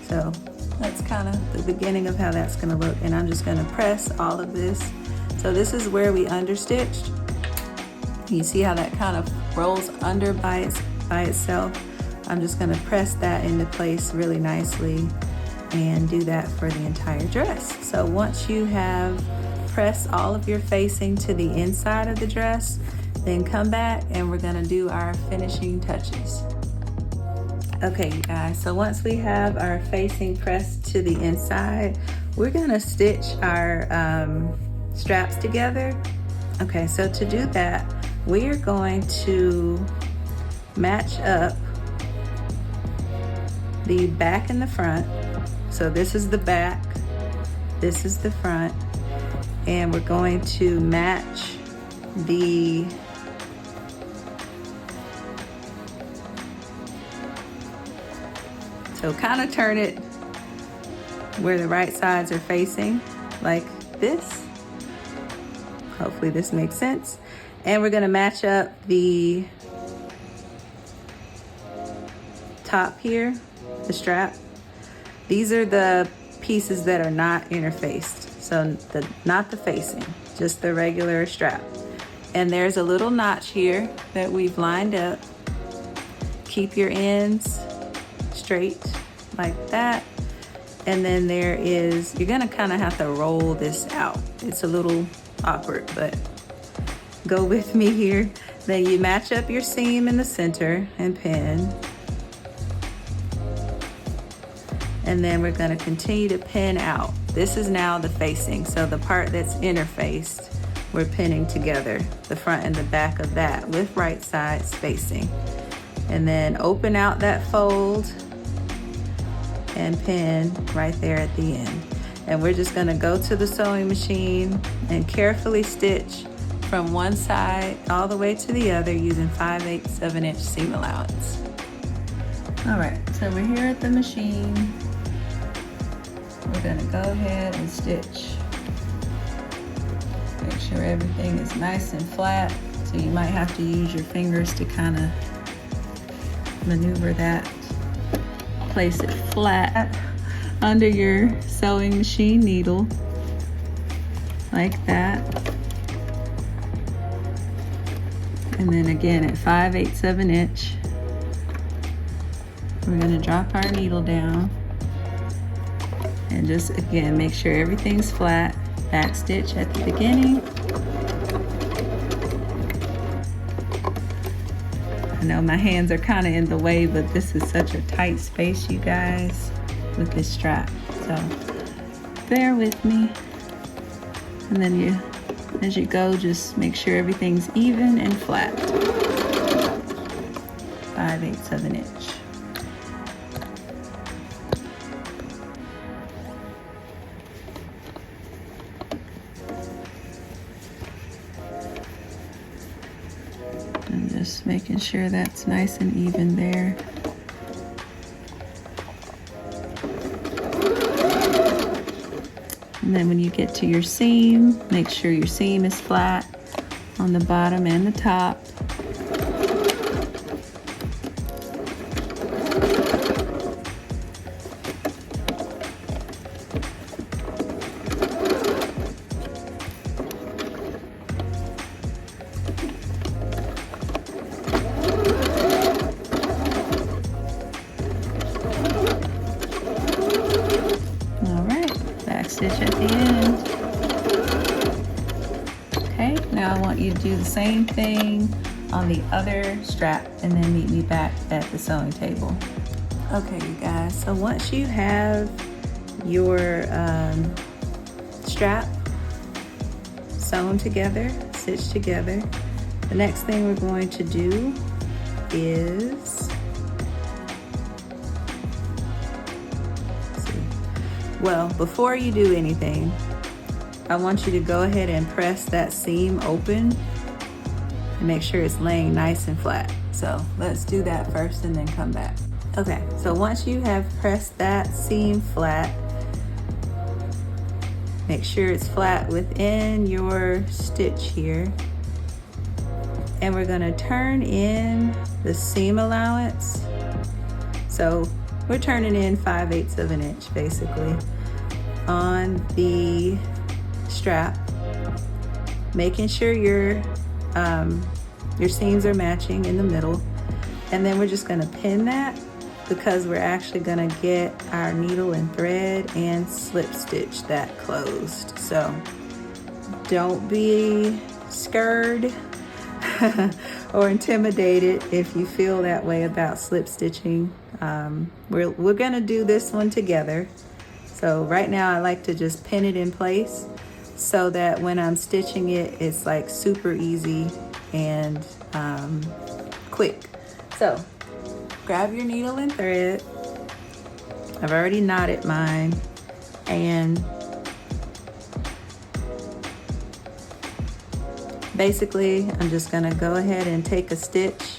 So that's kind of the beginning of how that's gonna look. And I'm just gonna press all of this. So this is where we understitched. You see how that kind of rolls under by itself. I'm just gonna press that into place really nicely and do that for the entire dress. So once you have pressed all of your facing to the inside of the dress, then come back and we're gonna do our finishing touches. Okay, you guys, so once we have our facing pressed to the inside, we're gonna stitch our straps together. Okay, so to do that, we are going to match up the back and the front. So this is the back, this is the front, and we're going to match the so kind of turn it where the right sides are facing like this. Hopefully this makes sense. And we're gonna match up the top here, the strap. These are the pieces that are not interfaced. So not the facing, just the regular strap. And there's a little notch here that we've lined up. Keep your ends straight like that. And then you're gonna kind of have to roll this out. It's a little awkward, but go with me here. Then you match up your seam in the center and pin. And then we're gonna continue to pin out. This is now the facing. So the part that's interfaced, we're pinning together, the front and the back of that with right side spacing. And then open out that fold and pin right there at the end. And we're just gonna go to the sewing machine and carefully stitch from one side all the way to the other using 5/8 7-inch seam allowance. All right, so we're here at the machine. We're gonna go ahead and stitch. Make sure everything is nice and flat. So you might have to use your fingers to kind of maneuver that, place it flat. under your sewing machine needle, like that. And then again at 5/8 of an inch, we're gonna drop our needle down and just again make sure everything's flat. Back stitch at the beginning. I know my hands are kind of in the way, but this is such a tight space, you guys, with this strap. So bear with me. And then as you go, just make sure everything's even and flat. 5/8 of an inch. And just making sure that's nice and even there. And then when you get to your seam, make sure your seam is flat on the bottom and the top. Stitch at the end. Okay, now I want you to do the same thing on the other strap and then meet me back at the sewing table. Okay, you guys, so once you have your strap sewn together, stitched together, the next thing we're going to do is well, before you do anything, I want you to go ahead and press that seam open and make sure it's laying nice and flat. So let's do that first and then come back. Okay, so once you have pressed that seam flat, make sure it's flat within your stitch here. And we're gonna turn in the seam allowance. So we're turning in 5/8 of an inch basically on the strap, making sure your seams are matching in the middle. And then we're just gonna pin that because we're actually gonna get our needle and thread and slip stitch that closed. So don't be scared or intimidated if you feel that way about slip stitching. We're gonna do this one together. So right now I like to just pin it in place so that when I'm stitching it, it's like super easy and quick. So grab your needle and thread. I've already knotted mine, and basically I'm just gonna go ahead and take a stitch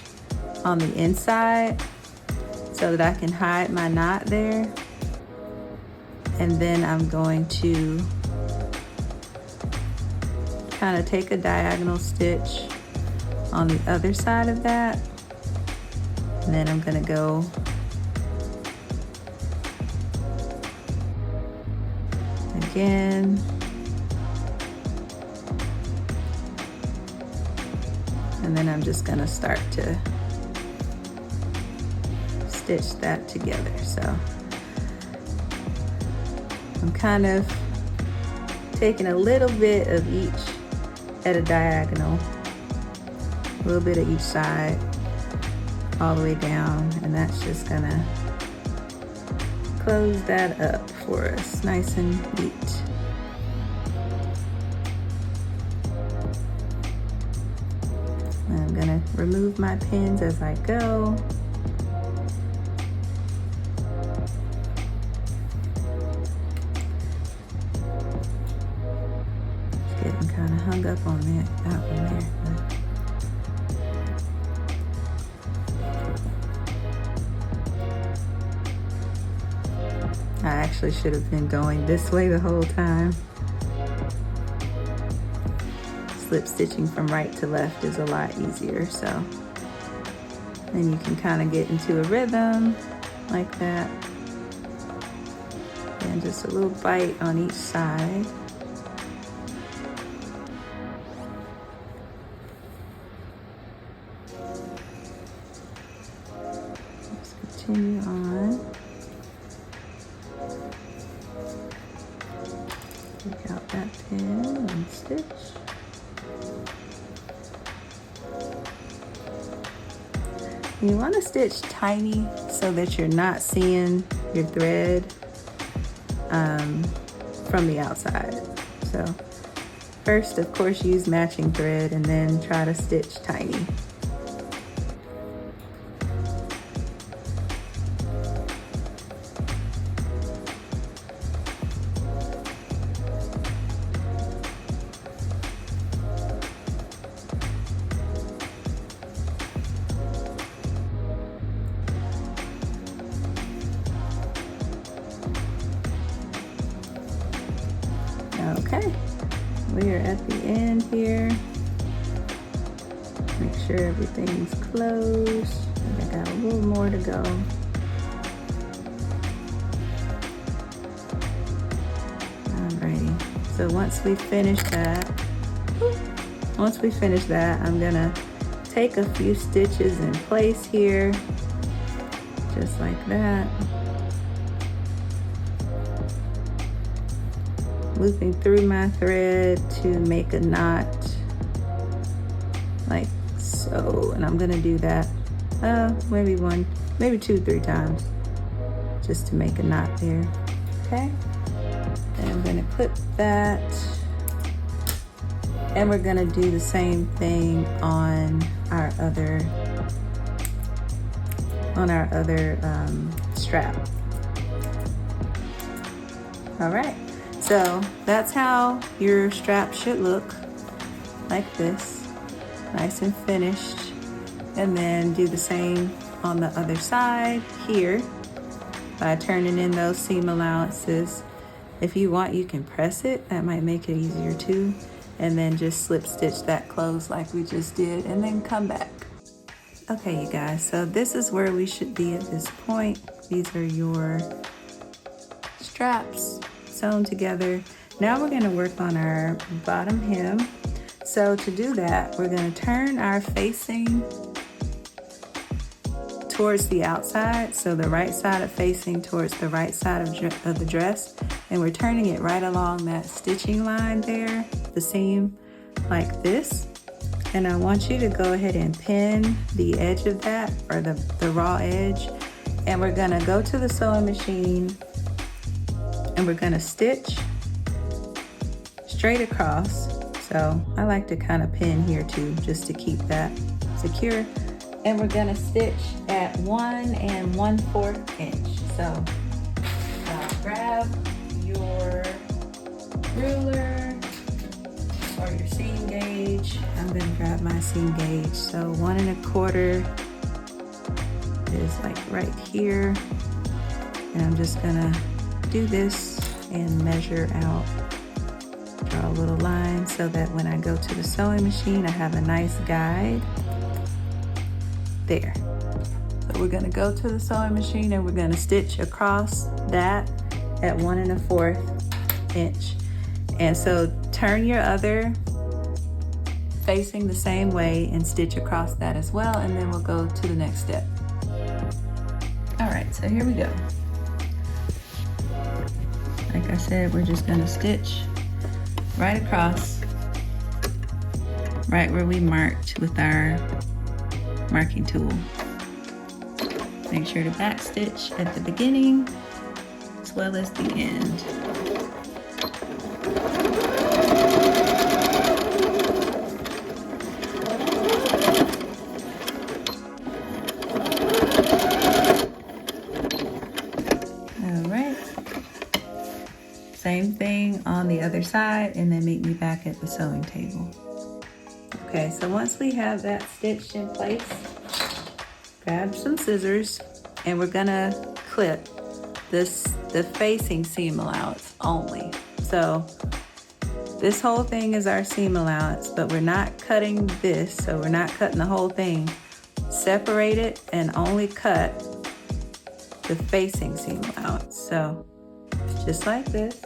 on the inside so that I can hide my knot there. And then I'm going to kind of take a diagonal stitch on the other side of that. And then I'm gonna go again. And then I'm just gonna start to stitch that together. So I'm kind of taking a little bit of each at a diagonal, a little bit of each side, all the way down, and that's just gonna close that up for us nice and neat. I'm gonna remove my pins as I go. It's getting kind of hung up on that one there. I actually should have been going this way the whole time. Slip stitching from right to left is a lot easier, so then you can kind of get into a rhythm like that. and just a little bite on each side. Let's continue on. Take out that pin and stitch. You want to stitch tiny so that you're not seeing your thread from the outside. So first, of course, use matching thread and then try to stitch tiny. Okay, we are at the end here. Make sure everything's closed. I got a little more to go. Alrighty, so once we finish that, I'm gonna take a few stitches in place here, just like that. Looping through my thread to make a knot like so, and I'm gonna do that maybe 2-3 times just to make a knot there. Okay, and I'm gonna clip that, and we're gonna do the same thing on our other strap. All right. So that's how your strap should look, like this, nice and finished. And then do the same on the other side here by turning in those seam allowances. If you want, you can press it, that might make it easier too. And then just slip stitch that close like we just did, and then come back. Okay, you guys, so this is where we should be at this point. These are your straps sewn together. Now we're going to work on our bottom hem. So to do that, we're going to turn our facing towards the outside, so the right side of facing towards the right side of the dress, and we're turning it right along that stitching line there, the seam, like this. And I want you to go ahead and pin the edge of that, or the raw edge, and we're going to go to the sewing machine and we're gonna stitch straight across. So I like to kind of pin here too, just to keep that secure. And we're gonna stitch at 1 1/4 inch. So grab your ruler or your seam gauge. I'm gonna grab my seam gauge. So 1 1/4 is like right here. And I'm just gonna do this and measure out, draw a little line so that when I go to the sewing machine, I have a nice guide there. So we're gonna go to the sewing machine and we're gonna stitch across that at 1 1/4 inch. And so turn your other facing the same way and stitch across that as well, and then we'll go to the next step. All right, so here we go. Like I said, we're just gonna stitch right across, right where we marked with our marking tool. Make sure to back stitch at the beginning as well as the end. Same thing on the other side, and then meet me back at the sewing table. Okay, so once we have that stitched in place, grab some scissors, and we're gonna clip the facing seam allowance only. So this whole thing is our seam allowance, but we're not cutting this, so we're not cutting the whole thing. Separate it and only cut the facing seam allowance. So just like this.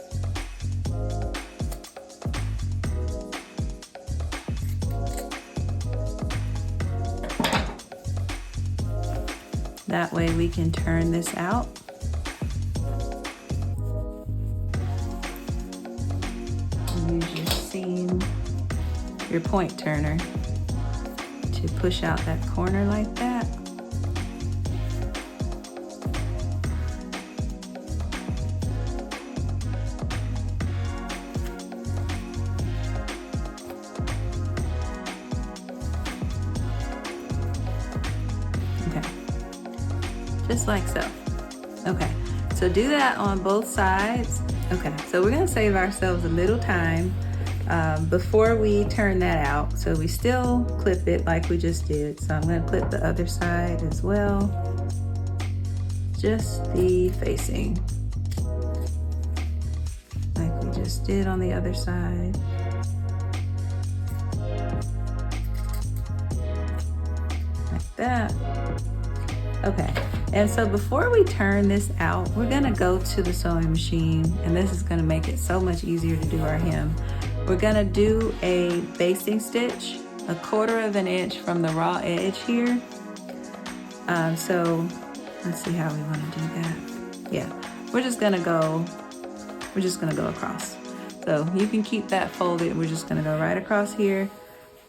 That way we can turn this out. Use your seam, your point turner, to push out that corner like that. Just like so. Okay, so do that on both sides. Okay, so we're gonna save ourselves a little time before we turn that out. So we still clip it like we just did. So I'm gonna clip the other side as well. Just the facing, like we just did on the other side. Like that. Okay, and so before we turn this out, we're gonna go to the sewing machine, and this is gonna make it so much easier to do our hem. We're gonna do a basting stitch, 1/4 of an inch from the raw edge here. So let's see how we wanna do that. Yeah, we're just gonna go across. So you can keep that folded. We're just gonna go right across here,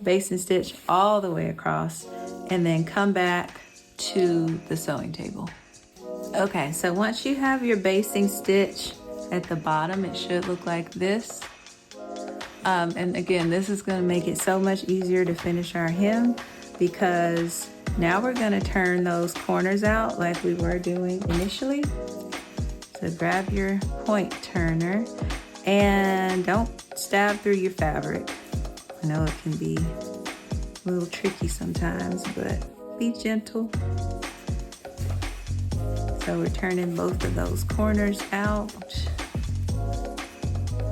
basting stitch all the way across, and then come back to the sewing table. Okay, so once you have your basting stitch at the bottom, it should look like this. And again, this is going to make it so much easier to finish our hem, because now we're going to turn those corners out like we were doing initially. So grab your point turner and don't stab through your fabric. I know it can be a little tricky sometimes, but be gentle. So we're turning both of those corners out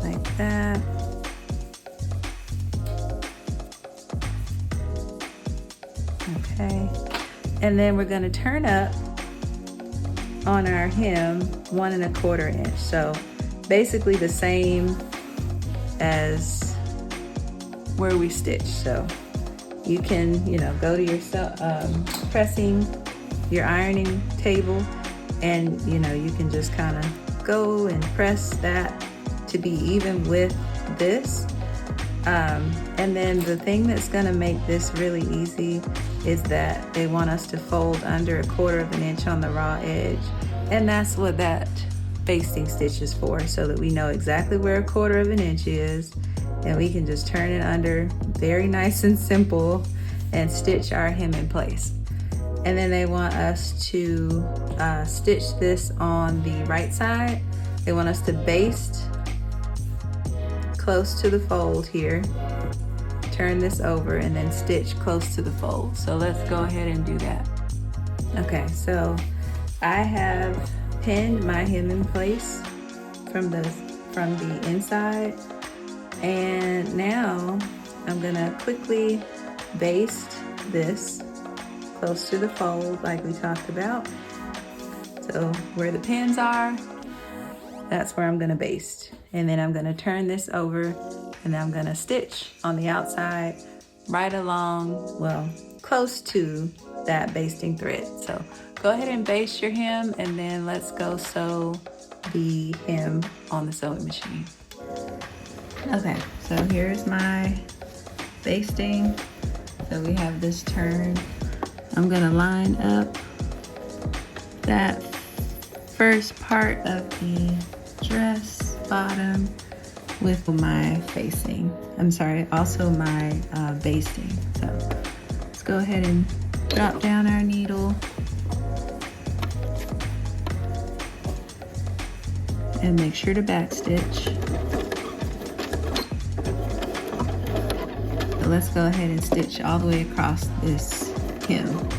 like that. Okay, and then we're going to turn up on our hem 1 1/4 inch. So basically the same as where we stitched. So you can, go to your pressing, your ironing table, and you can just kind of go and press that to be even with this. And then the thing that's going to make this really easy is that they want us to fold under 1/4 of an inch on the raw edge, and that's what that basting stitch is for, so that we know exactly where 1/4 of an inch is, and we can just turn it under very nice and simple and stitch our hem in place. And then they want us to stitch this on the right side. They want us to baste close to the fold here, turn this over, and then stitch close to the fold. So let's go ahead and do that. Okay, so I have pinned my hem in place from the inside, and now I'm gonna quickly baste this close to the fold like we talked about. So where the pins are, that's where I'm gonna baste. And then I'm gonna turn this over, and I'm gonna stitch on the outside right along, well, close to that basting thread. So go ahead and baste your hem, and then let's go sew the hem on the sewing machine. Okay, so here's my basting. So we have this turn. I'm gonna line up that first part of the dress bottom with my facing. I'm sorry, also my basting. So let's go ahead and drop down our needle and make sure to backstitch. So let's go ahead and stitch all the way across this hem.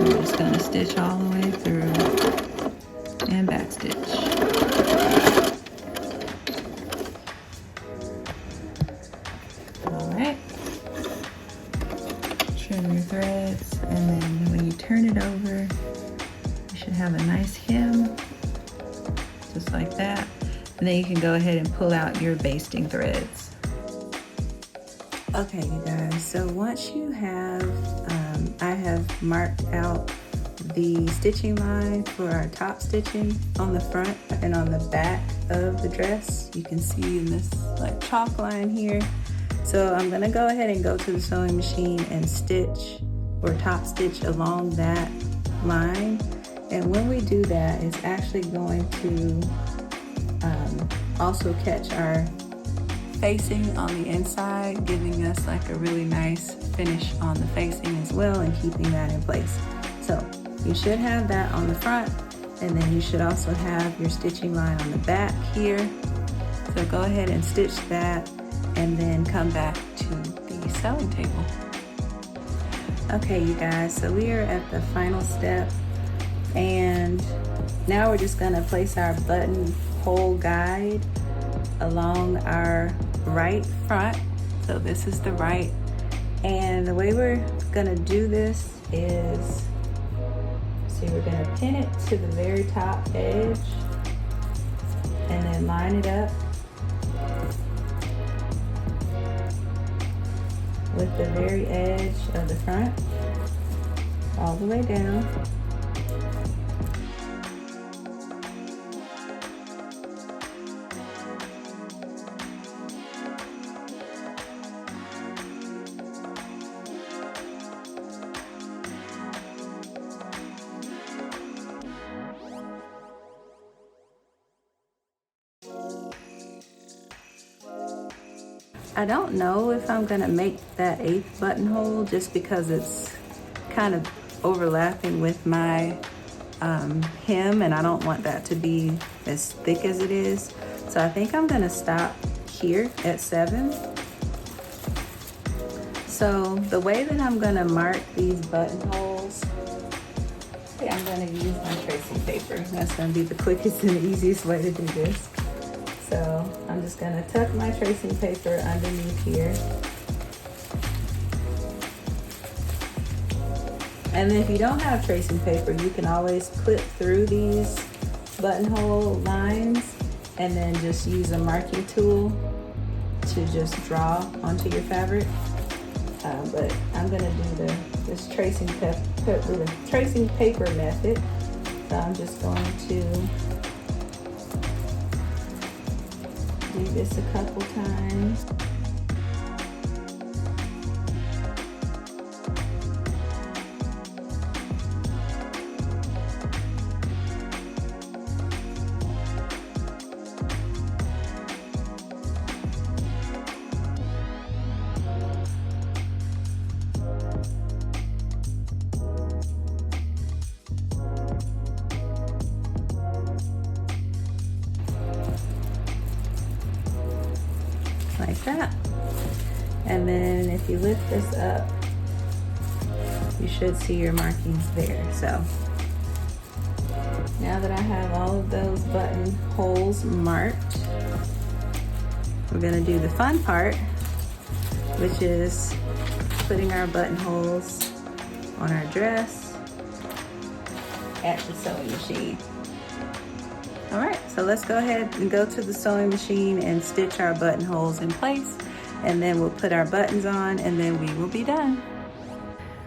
we're just gonna stitch all the way through and back stitch. All right. Trim your threads, and then when you turn it over, you should have a nice hem, just like that. And then you can go ahead and pull out your basting threads. Okay, you guys, so once you have, I have marked out the stitching line for our top stitching on the front and on the back of the dress. You can see in this like chalk line here. So I'm gonna go ahead and go to the sewing machine and stitch or top stitch along that line. And when we do that, it's actually going to also catch our facing on the inside, giving us like a really nice finish on the facing as well and keeping that in place. So you should have that on the front, and then you should also have your stitching line on the back here. So go ahead and stitch that and then come back to the sewing table. Okay, you guys, so we are at the final step, and now we're just gonna place our buttonhole guide along our right front. So this is the right, and the way we're gonna do this is, see, we're gonna pin it to the very top edge and then line it up with the very edge of the front all the way down. I don't know if I'm gonna make that 8th buttonhole just because it's kind of overlapping with my hem, and I don't want that to be as thick as it is. So I think I'm gonna stop here at 7. So the way that I'm gonna mark these buttonholes, I'm gonna use my tracing paper. That's gonna be the quickest and easiest way to do this. So I'm just gonna tuck my tracing paper underneath here. And then if you don't have tracing paper, you can always clip through these buttonhole lines and then just use a marking tool to just draw onto your fabric. But I'm gonna do this tracing paper method. So I'm just going to do this a couple times. Like that. And then if you lift this up, you should see your markings there. So now that I have all of those buttonholes marked, we're gonna do the fun part, which is putting our buttonholes on our dress at the sewing machine. All right, so let's go ahead and go to the sewing machine and stitch our buttonholes in place, and then we'll put our buttons on, and then we will be done.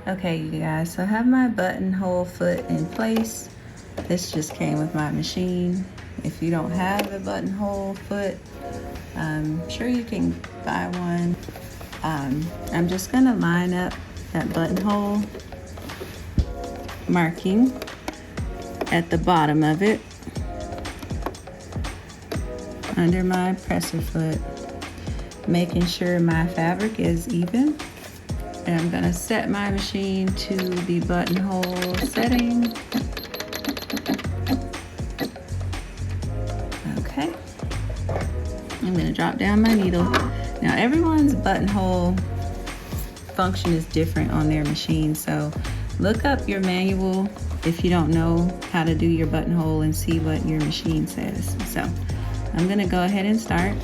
Okay, you guys, so I have my buttonhole foot in place. This just came with my machine. If you don't have a buttonhole foot, I'm sure you can buy one. I'm just gonna line up that buttonhole marking at the bottom of it under my presser foot, making sure my fabric is even. And I'm gonna set my machine to the buttonhole setting. Okay. I'm gonna drop down my needle. Now everyone's buttonhole function is different on their machine, so look up your manual if you don't know how to do your buttonhole and see what your machine says. So I'm gonna go ahead and start.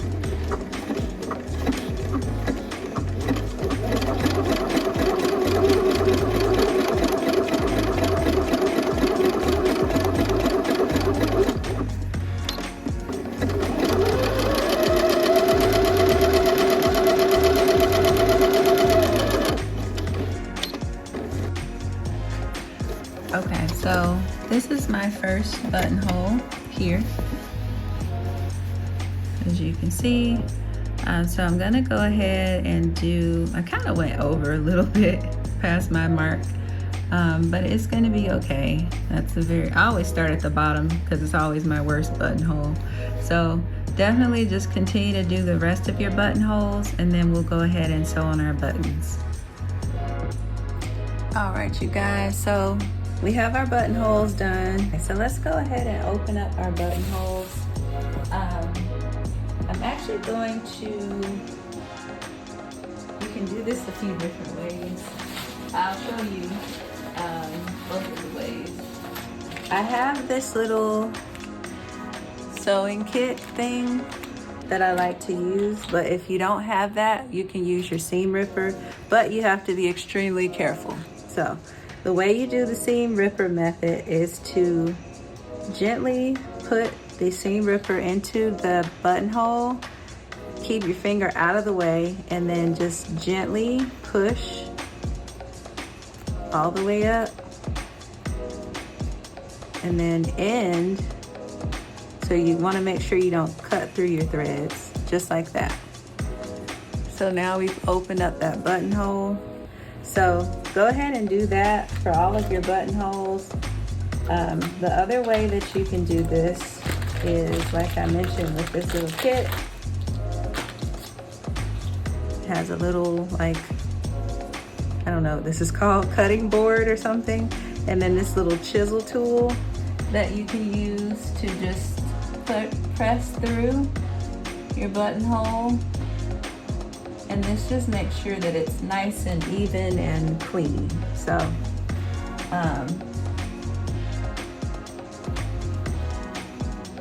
Okay, so this is my first buttonhole here, as you can see. So I'm gonna go ahead and do, I kind of went over a little bit past my mark, but it's gonna be okay. I always start at the bottom because it's always my worst buttonhole. So definitely just continue to do the rest of your buttonholes, and then we'll go ahead and sew on our buttons. All right, you guys, so we have our buttonholes done. So let's go ahead and open up our buttonholes. I'm actually going to, you can do this a few different ways. I'll show you both of the ways. I have this little sewing kit thing that I like to use, but if you don't have that, you can use your seam ripper, but you have to be extremely careful. So the way you do the seam ripper method is to gently put the seam ripper into the buttonhole, keep your finger out of the way, and then just gently push all the way up, and then end. So you want to make sure you don't cut through your threads, just like that. So now we've opened up that buttonhole. So go ahead and do that for all of your buttonholes. The other way that you can do this is, like I mentioned, with this little kit. It has a little, like, I don't know what this is called, cutting board or something. And then this little chisel tool that you can use to just press through your buttonhole. And this just makes sure that it's nice and even and clean. So,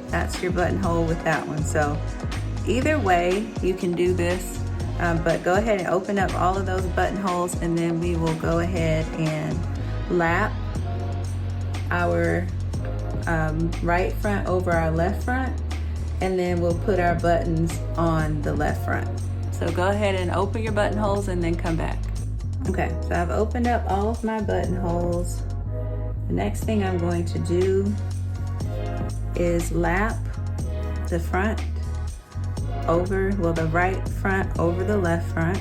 that's your buttonhole with that one. So either way, you can do this, but go ahead and open up all of those buttonholes, and then we will go ahead and lap our right front over our left front, and then we'll put our buttons on the left front. So go ahead and open your buttonholes and then come back. Okay, so I've opened up all of my buttonholes. The next thing I'm going to do is lap the front over, well, the right front over the left front.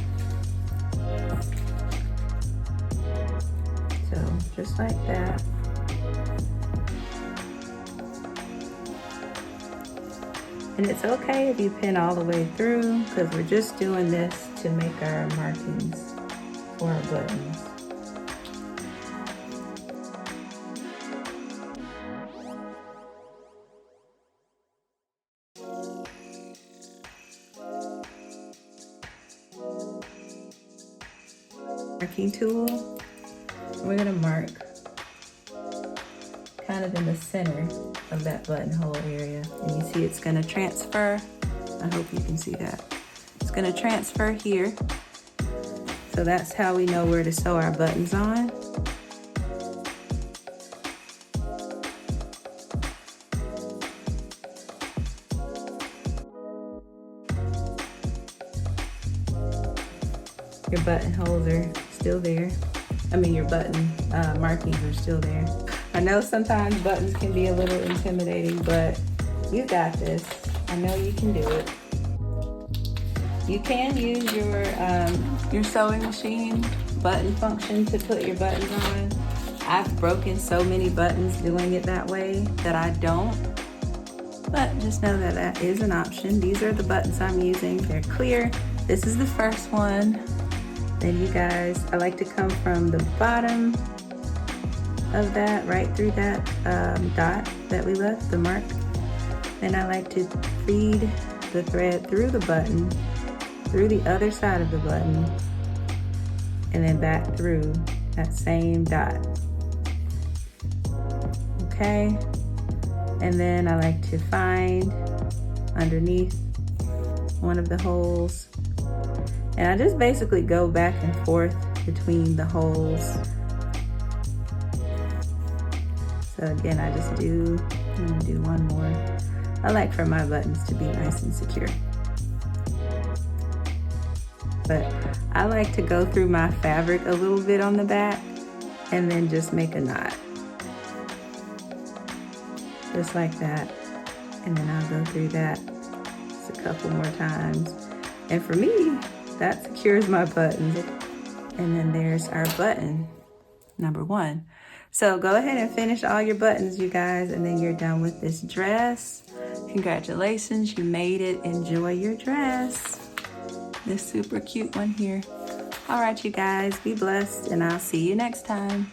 So just like that. And it's okay if you pin all the way through, because we're just doing this to make our markings for our buttons. Marking tool, we're gonna mark kind of in the center of that buttonhole area. And you see it's gonna transfer. I hope you can see that. It's gonna transfer here. So that's how we know where to sew our buttons on. Your buttonholes are still there. I mean, your button markings are still there. I know sometimes buttons can be a little intimidating, but you got this. I know you can do it. You can use your sewing machine button function to put your buttons on. I've broken so many buttons doing it that way that I don't. But just know that that is an option. These are the buttons I'm using. They're clear. This is the first one. Then you guys, I like to come from the bottom of that, right through that dot that we left, the mark. Then I like to feed the thread through the button, through the other side of the button, and then back through that same dot. Okay, and then I like to find underneath one of the holes, and I just basically go back and forth between the holes. So again, I'm gonna do one more. I like for my buttons to be nice and secure, but I like to go through my fabric a little bit on the back and then just make a knot. Just like that. And then I'll go through that just a couple more times. And for me, that secures my buttons. And then there's our button, number 1. So go ahead and finish all your buttons, you guys, and then you're done with this dress. Congratulations, you made it. Enjoy your dress. This super cute one here. All right, you guys, be blessed, and I'll see you next time.